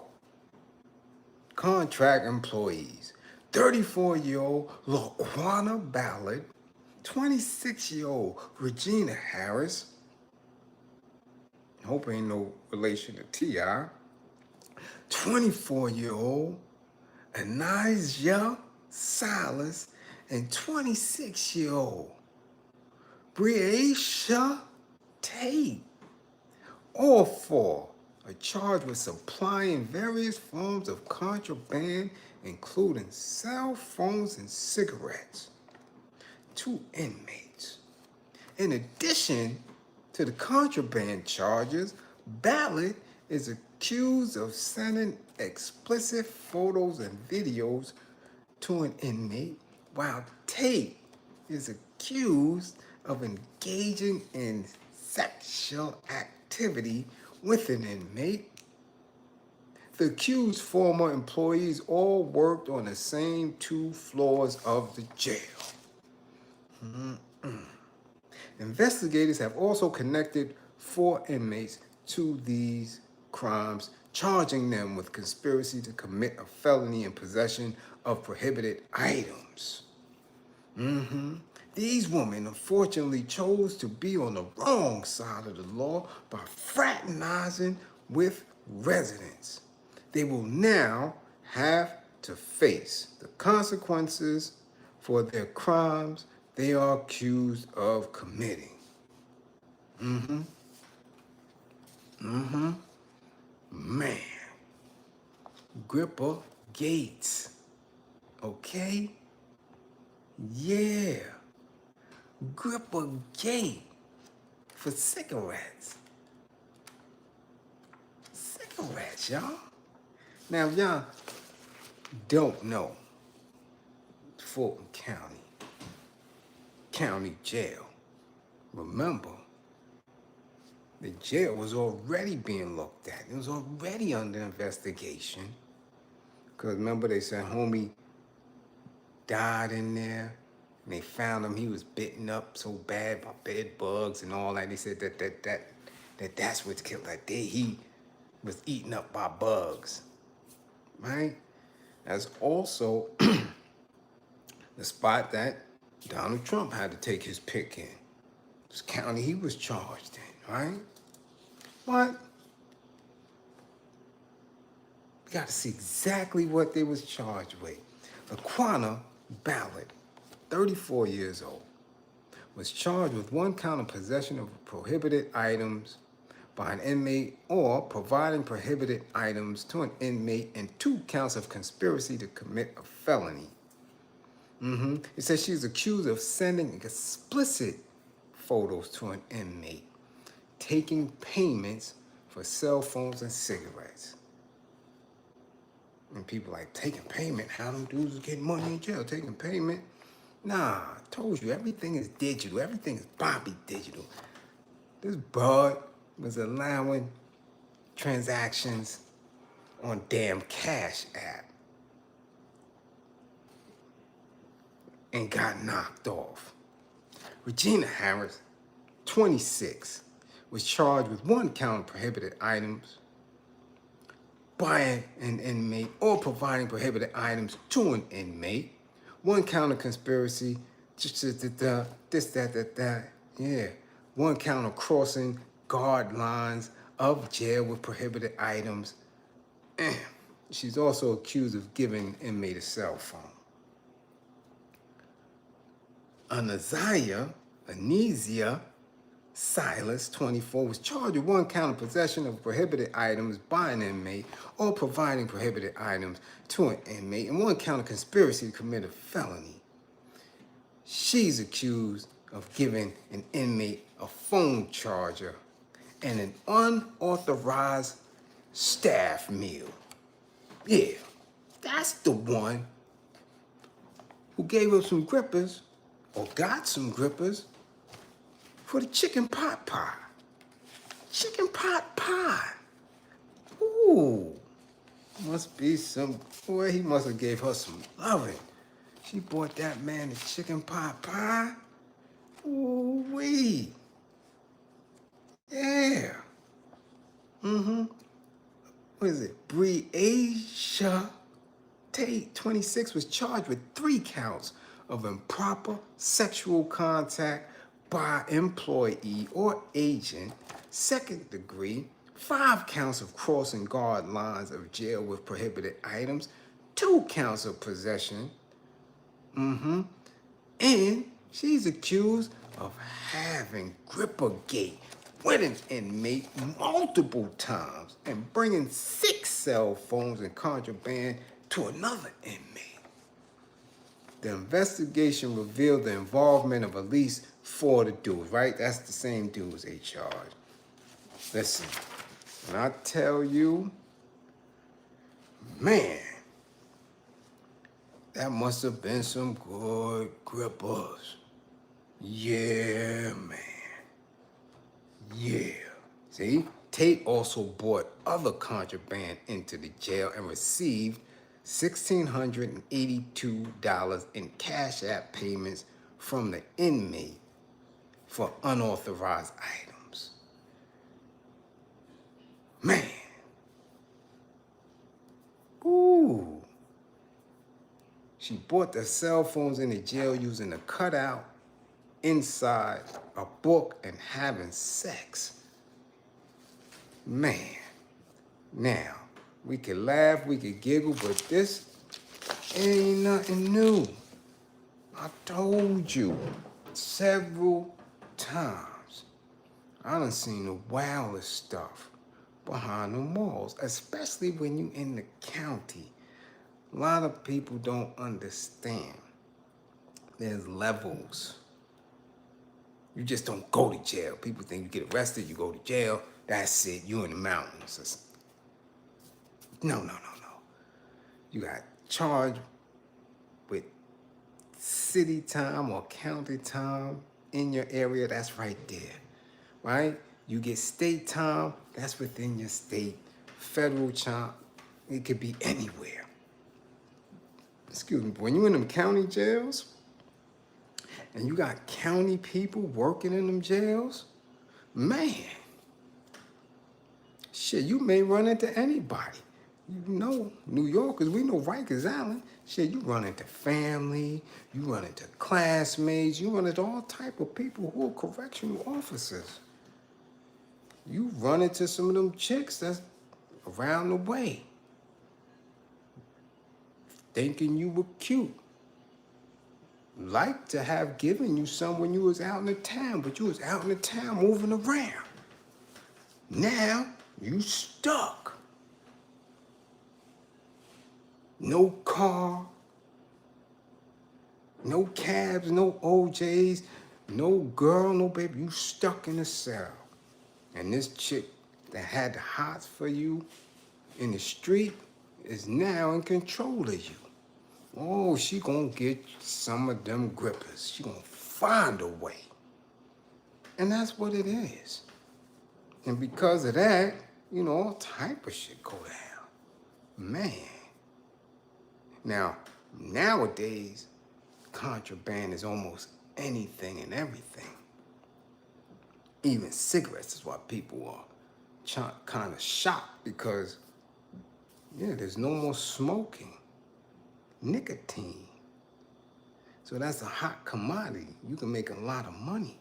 contract employees: 34-year-old Laquana Ballard, 26-year-old Regina Harris, hope ain't no relation to T.I., 24-year-old Anijah Silas, and 26-year-old Breaisha Tate. All 4 are charged with supplying various forms of contraband, including cell phones and cigarettes, to inmates. In addition to the contraband charges, Ballard is accused of sending explicit photos and videos to an inmate, while Tate is accused of engaging in sexual activity with an inmate. The accused former employees all worked on the same 2 floors of the jail. Investigators have also connected 4 inmates to these crimes, charging them with conspiracy to commit a felony in possession of prohibited items. These women unfortunately chose to be on the wrong side of the law by fraternizing with residents. They will now have to face the consequences for their crimes they are accused of committing. Man. Gripper Gates. Okay? Yeah. Gripper Gate for cigarettes. Cigarettes, y'all. Now, if y'all don't know, Fulton County Jail, remember, the jail was already being looked at. It was already under investigation. Because remember, they said homie died in there. And they found him, he was bitten up so bad by bed bugs and all that. They said that's what killed that day. He was eaten up by bugs, right? That's also the spot that Donald Trump had to take his pick in. This county he was charged in, right? What? We got to see exactly what they was charged with. Laquana Ballard, 34 years old, was charged with 1 count of possession of prohibited items by an inmate or providing prohibited items to an inmate, and 2 counts of conspiracy to commit a felony. It says she's accused of sending explicit photos to an inmate, taking payments for cell phones and cigarettes. And people like, taking payment? How them dudes getting money in jail? Taking payment? Nah, I told you, everything is digital. Everything is Bobby digital. This broad was allowing transactions on damn Cash App and got knocked off. Regina Harris, 26, was charged with 1 count of prohibited items, buying an inmate or providing prohibited items to an inmate, 1 count of conspiracy, yeah, 1 count of crossing guard lines of jail with prohibited items. She's also accused of giving an inmate a cell phone. Anesia Silas, 24, was charged with 1 count of possession of prohibited items by an inmate or providing prohibited items to an inmate, and 1 count of conspiracy to commit a felony. She's accused of giving an inmate a phone charger and an unauthorized staff meal. Yeah, that's the one who gave up some grippers, or got some grippers, for the chicken pot pie. Chicken pot pie. Ooh, must be some, boy, he must have gave her some loving. She bought that man the chicken pot pie. Ooh wee. Yeah. What is it? Breaisha Tate, 26, was charged with 3 counts of improper sexual contact by employee or agent, 2nd degree, 5 counts of crossing guard lines of jail with prohibited items, 2 counts of possession, and she's accused of having grippergate with an inmate multiple times and bringing 6 cell phones and contraband to another inmate. The investigation revealed the involvement of at least 4 of the dudes, right? That's the same dudes they charged. Listen, when I tell you, man, that must have been some good grippers. Yeah, man. Yeah. See, Tate also brought other contraband into the jail and received $1,682 in Cash App payments from the inmate for unauthorized items. Man. Ooh. She bought the cell phones in the jail using a cutout inside a book and having sex. Man. Now, we could laugh, we could giggle, but this ain't nothing new. I told you several times. I done seen the wildest stuff behind the walls, especially when you in the county. A lot of people don't understand. There's levels. You just don't go to jail. People think you get arrested, you go to jail, that's it, you in the mountains. No. You got charged with city time or county time in your area, that's right there, right? You get state time, that's within your state. Federal time, it could be anywhere. Excuse me, when you in them county jails, and you got county people working in them jails, man, shit, you may run into anybody. You know, New Yorkers, we know Rikers Island. Shit, you run into family, you run into classmates, you run into all type of people who are correctional officers. You run into some of them chicks that's around the way, thinking you were cute. Like to have given you some when you was out in the town, but you was out in the town moving around. Now, you stuck. No car, no cabs, no OJs, no girl, no baby. You stuck in a cell. And this chick that had the hots for you in the street is now in control of you. Oh, she gonna get some of them grippers. She gonna find a way. And that's what it is. And because of that, you know, all type of shit go down. Man. Now, nowadays, contraband is almost anything and everything. Even cigarettes is why people are kind of shocked because, yeah, there's no more smoking. Nicotine. So that's a hot commodity. You can make a lot of money.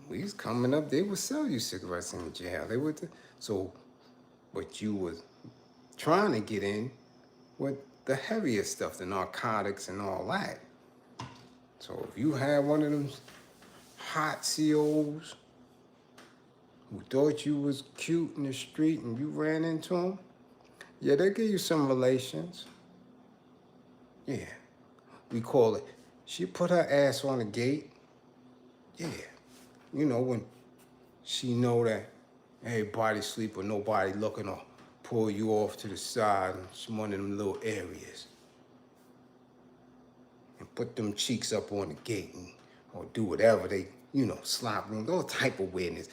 We was coming up, they would sell you cigarettes in jail. They would. So what you was trying to get in with the heavier stuff, the narcotics and all that. So if you had one of them hot COs who thought you was cute in the street and you ran into them, yeah, they give you some relations. Yeah, we call it, she put her ass on the gate. Yeah, you know, when she know that everybody sleep or nobody looking, or pull you off to the side in one of them little areas and put them cheeks up on the gate and, or do whatever they, you know, slop room, those type of weirdness.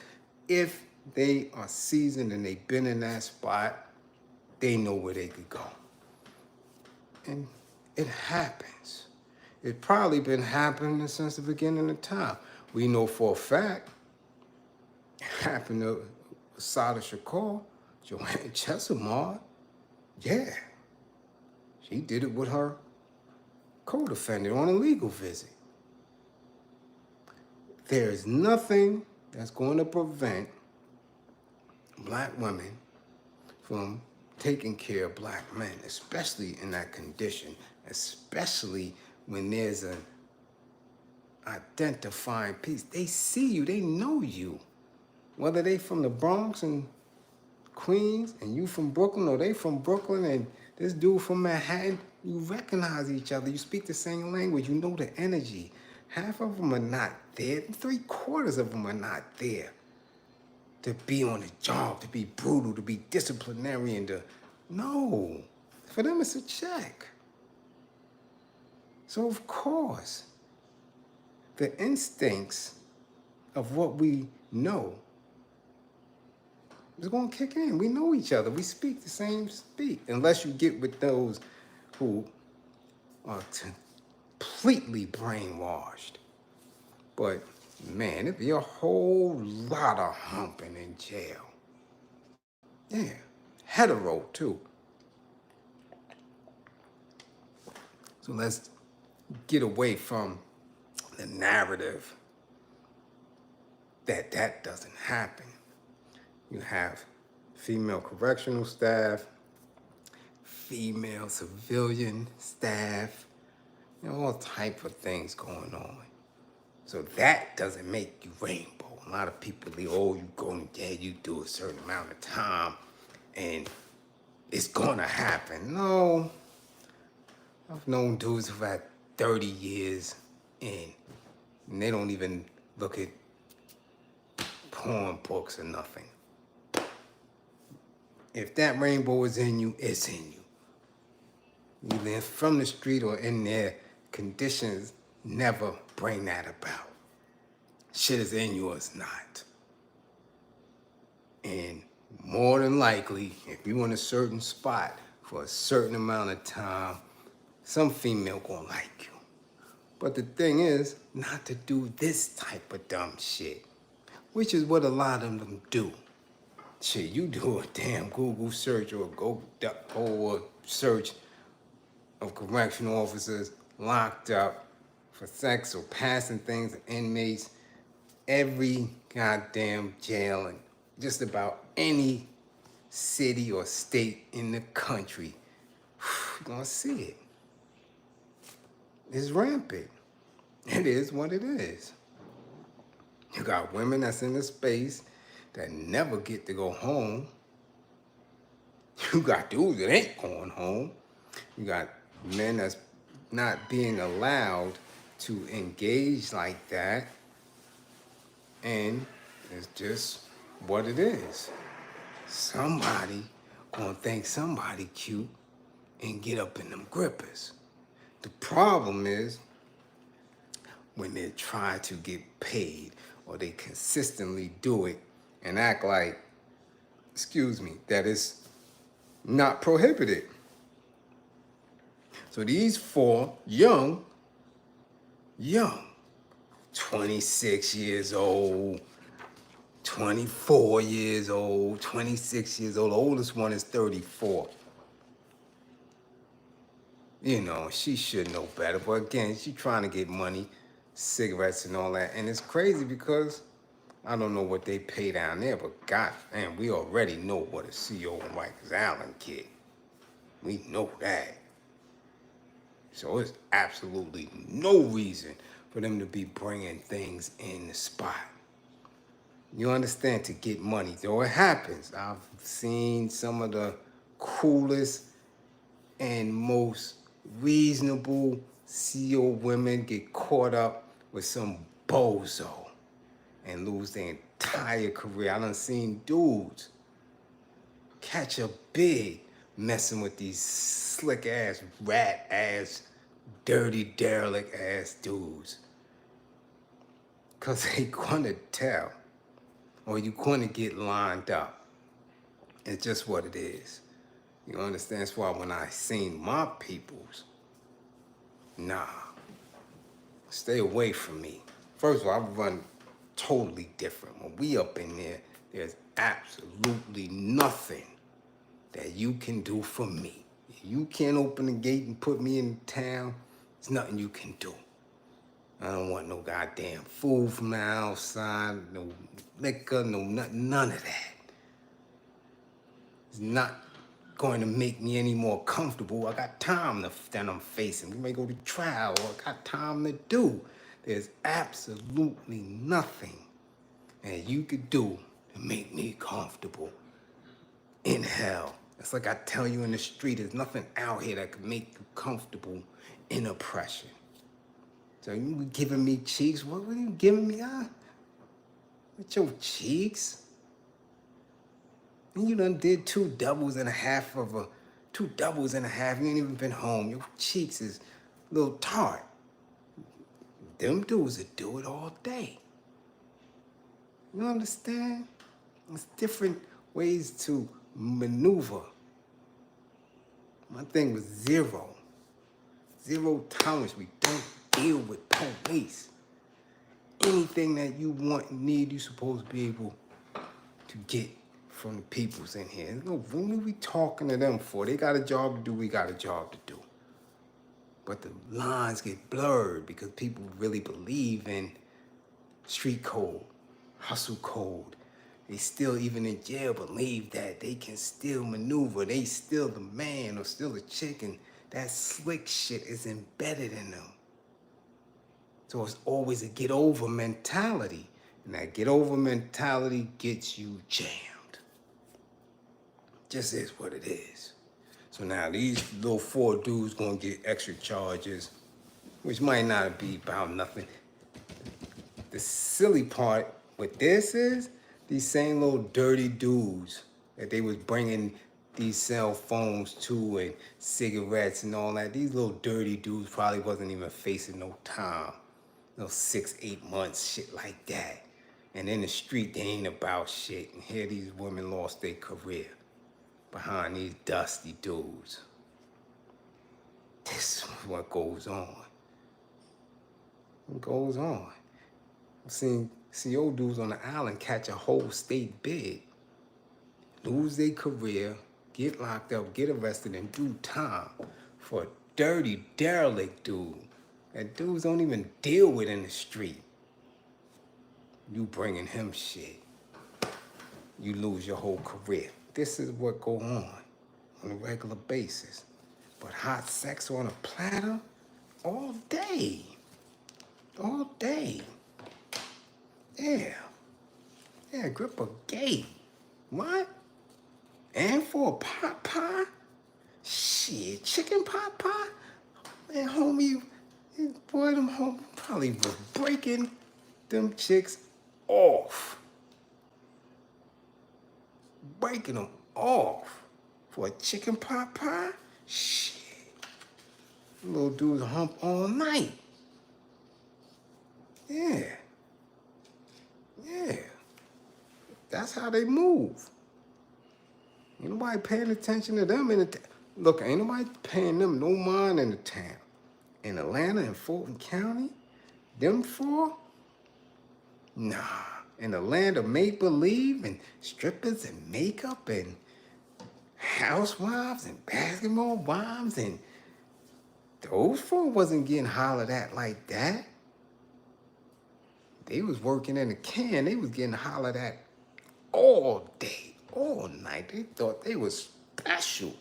If they are seasoned and they've been in that spot, they know where they could go. And it happens. It's probably been happening since the beginning of time. We know for a fact it happened to Asada Shakur, Joanna Chesimard. Yeah, she did it with her co-defendant on a legal visit. There is nothing that's going to prevent black women from taking care of black men, especially in that condition, especially when there's an identifying piece. They see you, they know you. Whether they from the Bronx and Queens and you from Brooklyn, or they from Brooklyn and this dude from Manhattan, you recognize each other. You speak the same language. You know the energy. Half of them are not there. 3/4 of them are not there to be on the job, to be brutal, to be disciplinarian, to, no. For them, it's a check. So of course, the instincts of what we know is going to kick in. We know each other. We speak the same speak. Unless you get with those who are completely brainwashed. But man, it'd be a whole lot of humping in jail. Yeah, hetero too. So let's get away from the narrative that that doesn't happen. You have female correctional staff, female civilian staff, you know, all type of things going on. So that doesn't make you rainbow. A lot of people, you go in jail, you do a certain amount of time, and it's gonna happen. No, I've known dudes who've had 30 years in, and they don't even look at porn books or nothing. If that rainbow is in you, it's in you. Either from the street or in there, conditions never bring that about. Shit is in you or it's not. And more than likely, if you're in a certain spot for a certain amount of time, some female gonna like you. But the thing is, not to do this type of dumb shit, which is what a lot of them do. Shit, you do a damn Google search or go search of correctional officers locked up for sex or passing things to inmates. Every goddamn jail in just about any city or state in the country, you're gonna see it. It's rampant. It is what it is. You got women that's in the space that never get to go home. You got dudes that ain't going home. You got men that's not being allowed to engage like that. And it's just what it is. Somebody gonna think somebody cute and get up in them grippers. The problem is when they try to get paid or they consistently do it and act like, that is not prohibited. So these four young, 26 years old, 24 years old, 26 years old. The oldest one is 34. You know, she should know better. But again, she's trying to get money, cigarettes and all that. And it's crazy because I don't know what they pay down there, but God, man, we already know what a CO in Rikers Island kid. We know that. So it's absolutely no reason for them to be bringing things in the spot. You understand, to get money, though it happens. I've seen some of the coolest and most reasonable CO women get caught up with some bozo and lose their entire career. I done seen dudes catch a bid messing with these slick ass, rat ass, dirty, derelict ass dudes. Cause they gonna tell, or you gonna get lined up. It's just what it is. You understand? That's why when I seen my peoples, nah, stay away from me. First of all, I run totally different. When we up in there, there's absolutely nothing that you can do for me. If you can't open the gate and put me in town, there's nothing you can do. I don't want no goddamn food from the outside, no liquor, no nothing, none of that. It's not going to make me any more comfortable. I got time that I'm facing. We may go to trial, or I got time to do. There's absolutely nothing that you could do to make me comfortable in hell. It's like I tell you in the street, there's nothing out here that could make you comfortable in oppression. So you giving me cheeks? What were you giving me? With your cheeks? And you done did 2 doubles and a half. You ain't even been home. Your cheeks is a little tart. Them dudes that do it all day. You understand? There's different ways to maneuver. My thing was zero tolerance. We don't deal with police. Anything that you want and need, you're supposed to be able to get from the peoples in here. No, what are we talking to them for? They got a job to do, we got a job to do. But the lines get blurred because people really believe in street code, hustle code. They still, even in jail, believe that they can still maneuver. They still the man or still the chick, and that slick shit is embedded in them. So it's always a get over mentality. And that get over mentality gets you jammed. Just is what it is. So now these little 4 dudes gonna get extra charges, which might not be about nothing. The silly part with this is, these same little dirty dudes that they was bringing these cell phones to and cigarettes and all that, these little dirty dudes probably wasn't even facing no time. No 6-8 months, shit like that. And in the street, they ain't about shit. And here these women lost their career behind these dusty dudes. This is what goes on. What goes on? I've seen CO dudes on the island catch a whole state bid, lose their career, get locked up, get arrested, and do time for a dirty, derelict dude that dudes don't even deal with in the street. You bringing him shit, you lose your whole career. This is what go on a regular basis. But hot sex on a platter, all day. All day. Yeah, grip a gate. What? And for a pot pie? Shit, chicken pot pie? Man, homie, boy, them homies probably was breaking them chicks off. Breaking them off for a chicken pot pie? Shit. Little dudes hump all night. Yeah. That's how they move. Ain't nobody paying attention to them in the look, ain't nobody paying them no mind in the town. In Atlanta and Fulton County, them 4? Nah, in the land of make-believe and strippers and makeup and housewives and basketball wives, and those folk wasn't getting hollered at like that. They was working in a can. They was getting hollered at all day, all night. They thought they was special.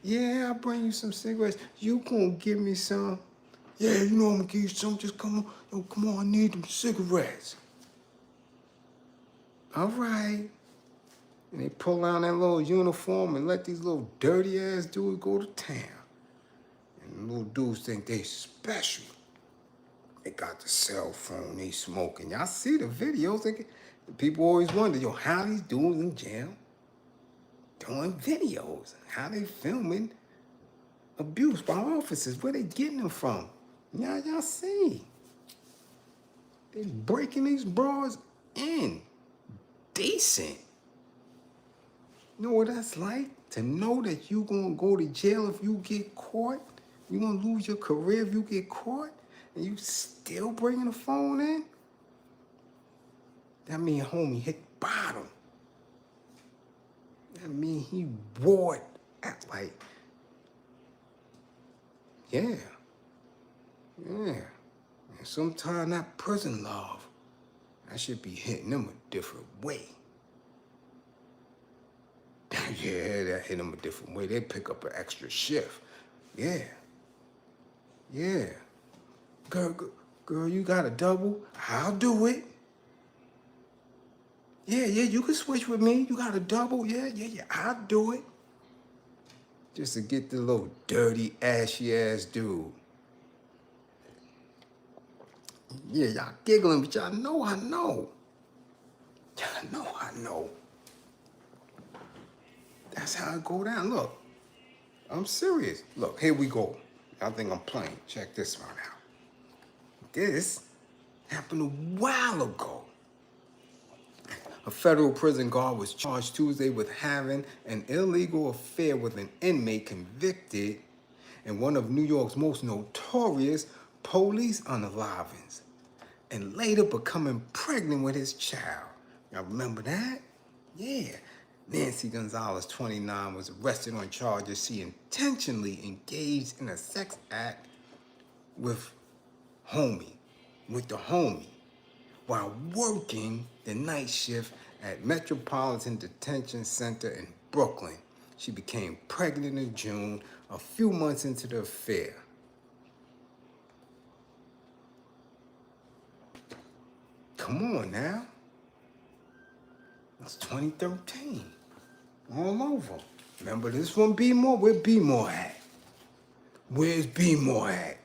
Yeah, I'll bring you some cigarettes. You gonna give me some? Yeah, you know I'm gonna give you some. Just come on. Yo, come on, I need them cigarettes. All right. And they pull out that little uniform and let these little dirty ass dudes go to town. And the little dudes think they special. They got the cell phone, they smoking. Y'all see the videos. People always wonder, yo, how these dudes in jail doing videos? How they filming abuse by officers? Where they getting them from? Y'all see. They breaking these bras in. Decent. You know what that's like? To know that you gonna go to jail if you get caught? You gonna lose your career if you get caught? And you still bringing the phone in? That mean homie hit bottom. That mean he wore it at like, yeah. And sometimes that prison love, I should be hitting them a different way. Yeah, that hit them a different way. They pick up an extra shift. Yeah. Girl, you got a double? I'll do it. Yeah, you can switch with me. You got a double? Yeah, I'll do it. Just to get the little dirty, ashy ass dude. Yeah, y'all giggling, but y'all know I know. Y'all know I know. That's how it go down. Look, I'm serious. Look, here we go. Y'all think I'm playing. Check this one out. This happened a while ago. A federal prison guard was charged Tuesday with having an illegal affair with an inmate convicted in one of New York's most notorious police unalivings, and later becoming pregnant with his child. Y'all remember that? Yeah. Nancy Gonzalez, 29, was arrested on charges she intentionally engaged in a sex act with the homie, while working the night shift at Metropolitan Detention Center in Brooklyn. She became pregnant in June, a few months into the affair. Come on now. It's 2013. All over. Remember this one, B-More? Where B-More at? Where's B-More at?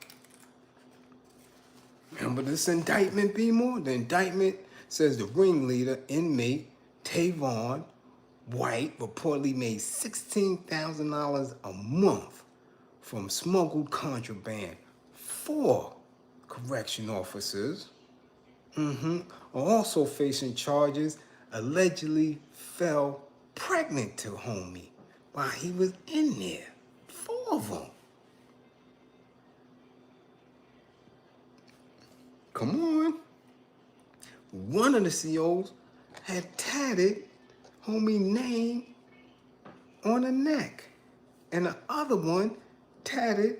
Remember this indictment, B-More? The indictment says the ringleader, inmate Tavon White, reportedly made $16,000 a month from smuggled contraband. 4 correction officers are also facing charges allegedly fell pregnant to homie while he was in there. 4 of them. Come on. One of the COs had tatted homie name on the neck, and the other one tatted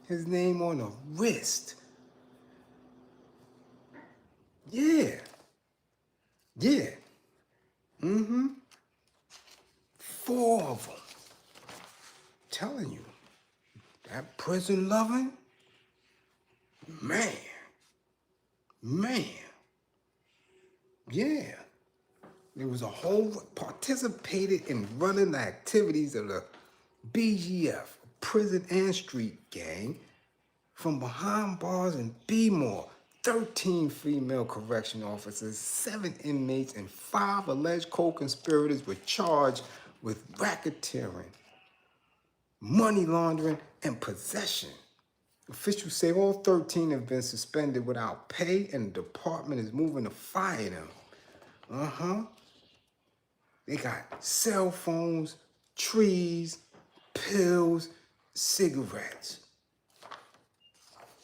his name on the wrist. Yeah. 4 of them. Telling you, that prison loving, man. Yeah. There was a whole participated in running the activities of the BGF, prison and street gang, from behind bars in B-More. 13 female correction officers, 7 inmates, and 5 alleged co-conspirators were charged with racketeering, money laundering, and possession. Officials say all 13 have been suspended without pay, and the department is moving to fire them. They got cell phones, trees, pills, cigarettes.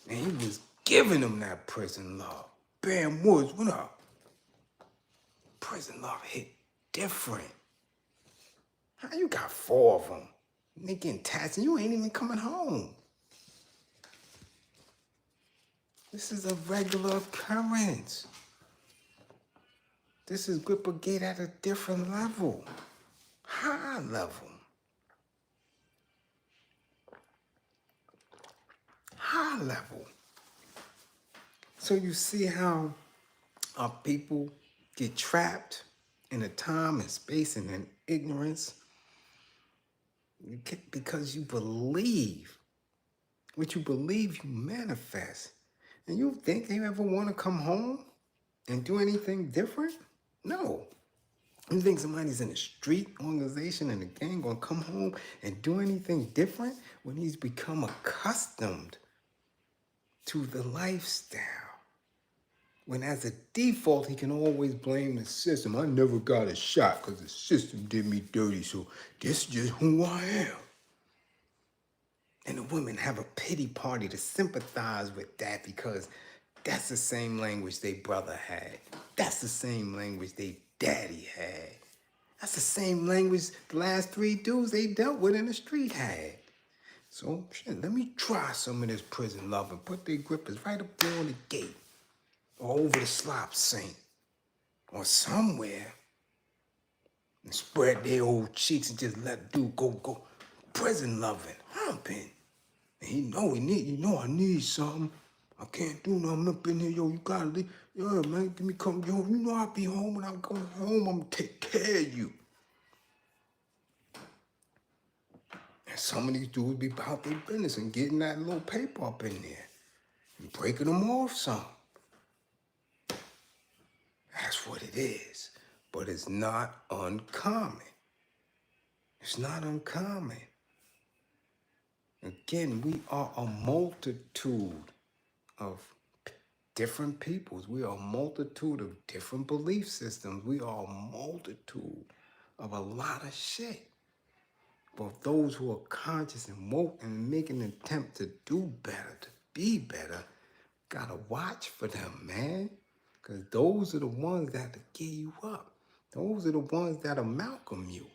And he was giving them that prison love. Bam Woods, what up? prison love hit different. How you got 4 of them? They getting taxed and you ain't even coming home. This is a regular occurrence. This is Whipplegate at a different level. High level. High level. So you see how our people get trapped in a time and space and in ignorance because you believe. What you believe, you manifest. And you think they ever want to come home and do anything different? No. You think somebody's in a street organization and a gang gonna come home and do anything different when he's become accustomed to the lifestyle? When as a default, he can always blame the system. I never got a shot because the system did me dirty, so this is just who I am. And the women have a pity party to sympathize with that because that's the same language their brother had. That's the same language their daddy had. That's the same language the last 3 dudes they dealt with in the street had. So, shit, let me try some of this prison love and put their grippers right up there on the gate or over the slop sink or somewhere and spread their old cheeks and just let dude go. Prison loving, humping. And he know I need something. I can't do nothing up in here, yo. You gotta leave. Yeah, man, give me come, yo. You know I'll be home when I go home. I'm gonna take care of you. And some of these dudes be about their business and getting that little paper up in there and breaking them off some. That's what it is. But it's not uncommon. It's not uncommon. Again, we are a multitude of different peoples. We are a multitude of different belief systems. We are a multitude of a lot of shit. But those who are conscious and woke and making an attempt to do better, to be better, gotta watch for them, man. Because those are the ones that get you up. Those are the ones that'll Malcolm you.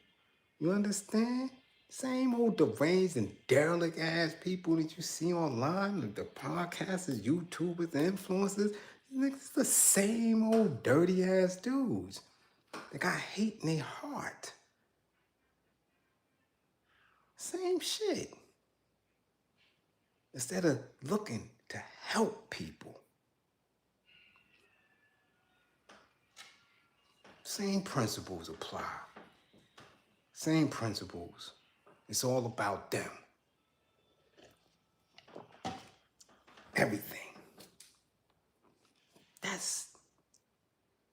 You understand? Same old deranged and derelict ass people that you see online, like the podcasters, YouTubers, influencers. It's the same old dirty ass dudes. They got hate in their heart. Same shit. Instead of looking to help people. Same principles apply. Same principles. It's all about them. Everything. That's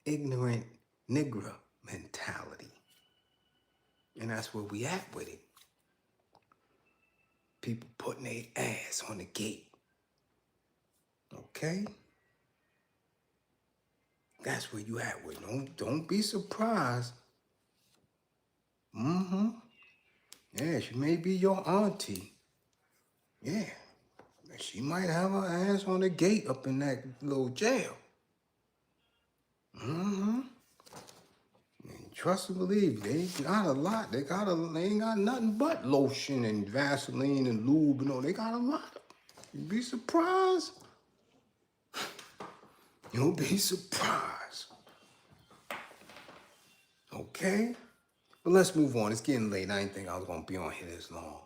ignorant nigger mentality. And that's where we at with it. People putting their ass on the gate. Okay? That's where you at with it. Don't be surprised. Yeah, she may be your auntie. Yeah. She might have her ass on the gate up in that little jail. And trust and believe, they got a lot. They ain't got nothing but lotion and Vaseline and lube and all. They got a lot. You'd be surprised. You'll be surprised. Okay? But let's move on. It's getting late. I didn't think I was going to be on here this long.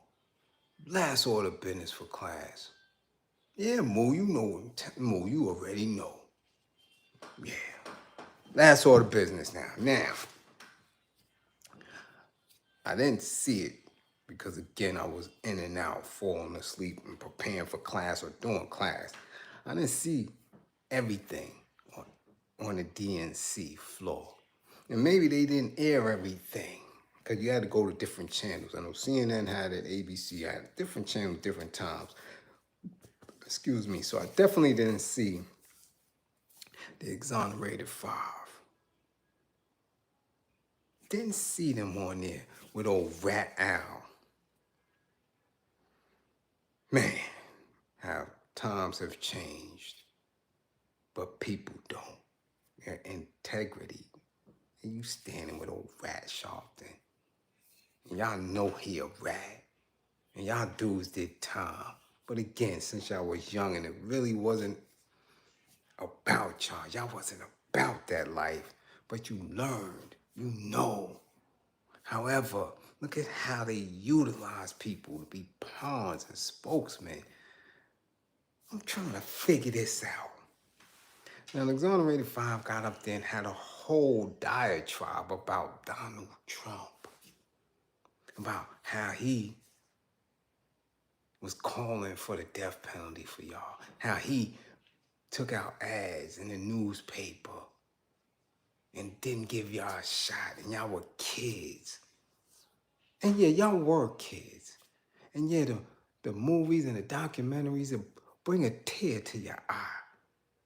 Last order of business for class. Yeah, Moo, you know. Moo, you already know. Yeah. Last order of business now. Now, I didn't see it because, again, I was in and out, falling asleep and preparing for class or doing class. I didn't see everything on the DNC floor. And maybe they didn't air everything because you had to go to different channels. I know CNN had it, ABC had different channels, different times. Excuse me. So I definitely didn't see the Exonerated 5. Didn't see them on there with old Rat Al. Man, how times have changed, but people don't. Their integrity And you standing with old Rat Sharpton. And y'all know he a rat. And y'all dudes did time. But again, since y'all was young and it really wasn't about y'all. Y'all wasn't about that life. But you learned. You know. However, look at how they utilize people to be pawns and spokesmen. I'm trying to figure this out. Now, the Exonerated Five got up there and had a whole diatribe about Donald Trump, about how he was calling for the death penalty for y'all, how he took out ads in the newspaper and didn't give y'all a shot, and y'all were kids. And yeah, y'all were kids. And yeah, the movies and the documentaries will bring a tear to your eye.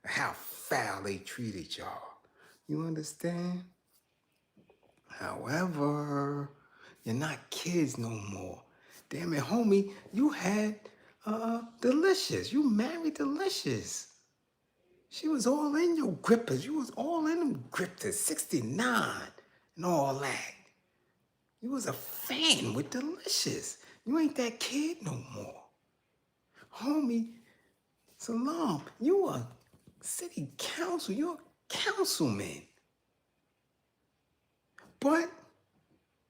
How foul they treated y'all. You understand? However, you're not kids no more. Damn it, homie, you had Delicious. You married Delicious. She was all in your grippers. You was all in them grippers, 69 and all that. You was a fan with Delicious. You ain't that kid no more. Homie, Salam, you a city council. You're a councilman. But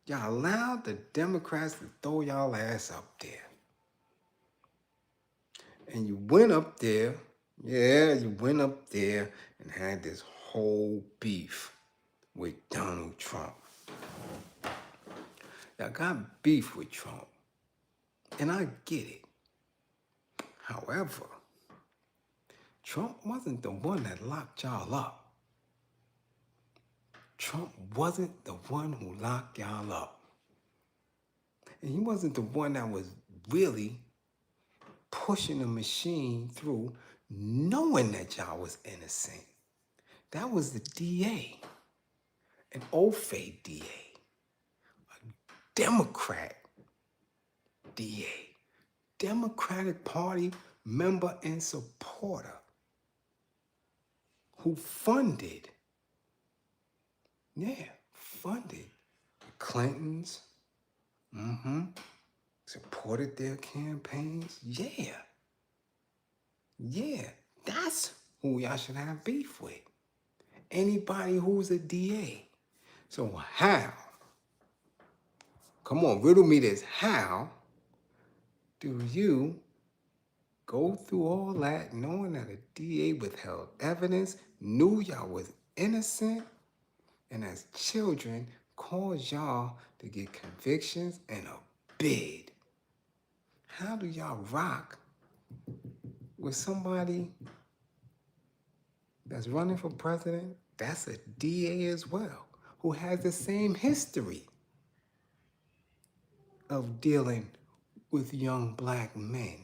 y'all allowed the Democrats to throw y'all ass up there. And you went up there, you went up there and had this whole beef with Donald Trump. Y'all got beef with Trump, and I get it. However, Trump wasn't the one that locked y'all up. Trump wasn't the one who locked y'all up. And he wasn't the one that was really pushing the machine through knowing that y'all was innocent. That was the DA, an old-faith DA, a Democrat DA, Democratic Party member and supporter who funded Clintons, supported their campaigns. Yeah, that's who y'all should have beef with. Anybody who's a DA. So how, come on, riddle me this, how do you go through all that knowing that a DA withheld evidence, knew y'all was innocent, and as children caused y'all to get convictions and a bid? How do y'all rock with somebody that's running for president that's a DA as well, who has the same history of dealing with young black men,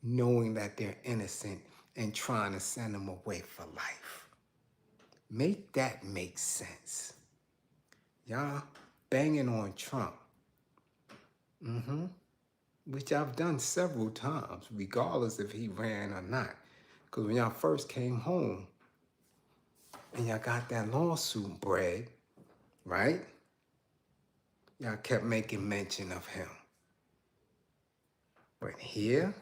knowing that they're innocent and trying to send them away for life? Make that make sense. Y'all banging on Trump, which I've done several times, regardless if he ran or not. Because when y'all first came home and y'all got that lawsuit bread, right? Y'all kept making mention of him. But here,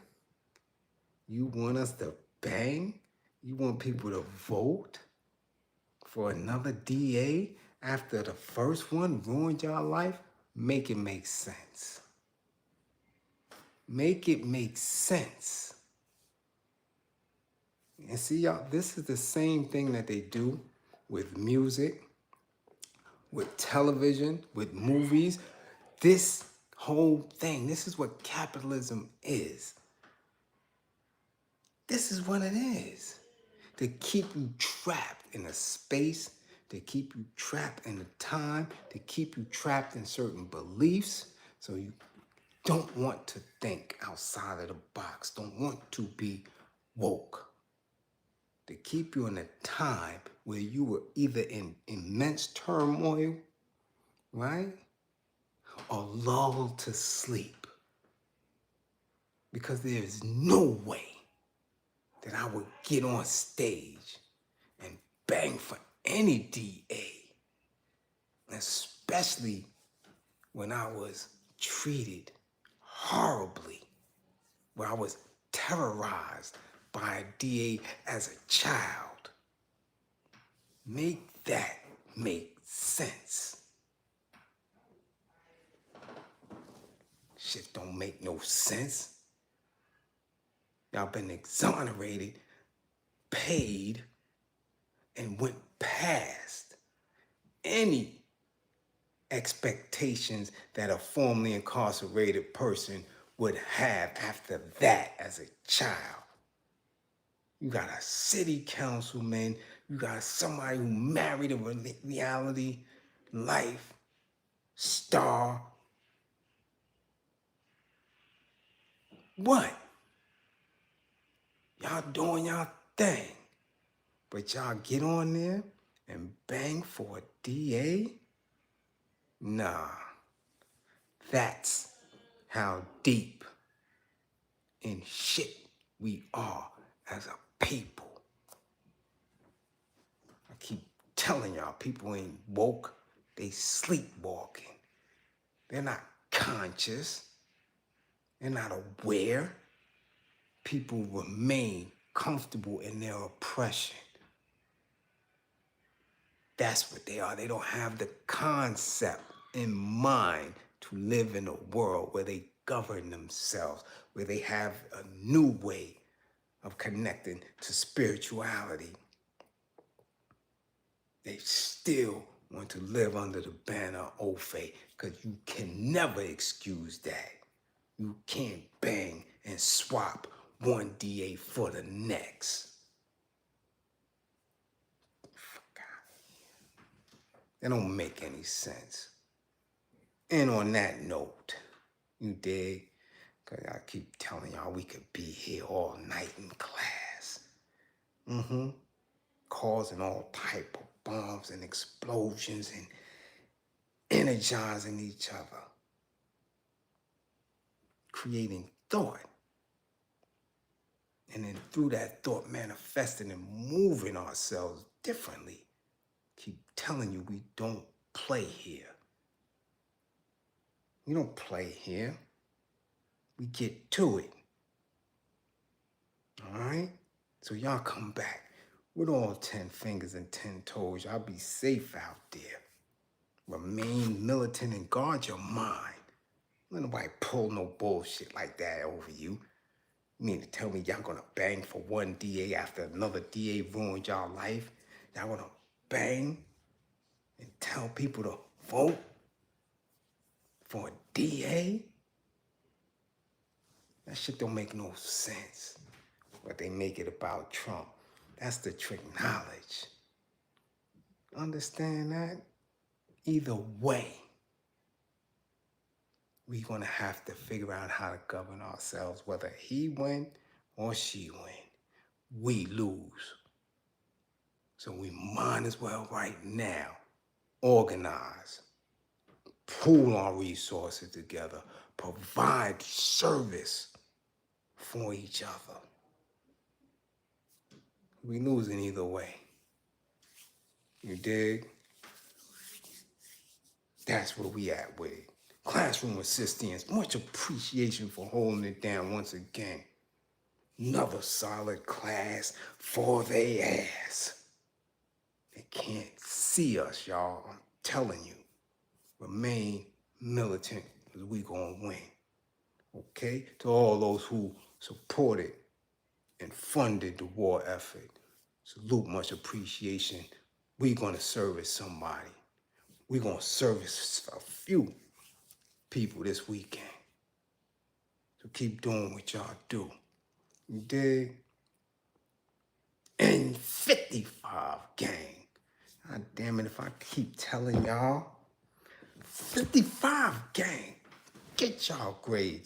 you want us to bang? You want people to vote for another DA after the first one ruined y'all life? Make it make sense. Make it make sense. And see, y'all, this is the same thing that they do with music, with television, with movies. This whole thing, this is what capitalism is. This is what it is. To keep you trapped in a space, to keep you trapped in a time, to keep you trapped in certain beliefs, so you don't want to think outside of the box, don't want to be woke. To keep you in a time where you were either in immense turmoil, right? Or lulled to sleep. Because there is no way that I would get on stage and bang for any DA especially when I was treated horribly, where I was terrorized by a DA as a child. Make that make sense. Shit don't make no sense. Y'all been exonerated, paid, and went past any expectations that a formerly incarcerated person would have after that as a child. You got a city councilman, you got somebody who married a reality life star. What? Y'all doing y'all thing, but y'all get on there and bang for a DA? Nah, that's how deep in shit we are as a people. I keep telling y'all, people ain't woke, they sleepwalking. They're not conscious, they're not aware. People remain comfortable in their oppression. That's what they are. They don't have the concept in mind to live in a world where they govern themselves, where they have a new way of connecting to spirituality. They still want to live under the banner of Ofe, because you can never excuse that. You can't bang and swap one DA for the next. That don't make any sense. And on that note, you dig? Because I keep telling y'all we could be here all night in class. Causing all type of bombs and explosions and energizing each other. Creating thought. And then through that thought, manifesting and moving ourselves differently. Keep telling you we don't play here. We don't play here. We get to it. All right? So y'all come back with all 10 fingers and 10 toes. Y'all be safe out there. Remain militant and guard your mind. Let nobody pull no bullshit like that over you. You mean to tell me y'all gonna bang for one DA after another DA ruined y'all life? Y'all gonna bang and tell people to vote for a DA? That shit don't make no sense. But they make it about Trump. That's the trick knowledge. Understand that? Either way, we're gonna have to figure out how to govern ourselves, whether he win or she win. We lose. So we might as well right now organize, pool our resources together, provide service for each other. We losing either way. You dig? That's where we at with it. Classroom assistants, much appreciation for holding it down once again. Another solid class for they ass. They can't see us, y'all. I'm telling you. Remain militant, because we gonna win. Okay? To all those who supported and funded the war effort, salute, much appreciation. We gonna service somebody. We gonna service a few people this weekend. So keep doing what y'all do. You dig? And 55 gang. God damn it, if I keep telling y'all. 55 gang. Get y'all grades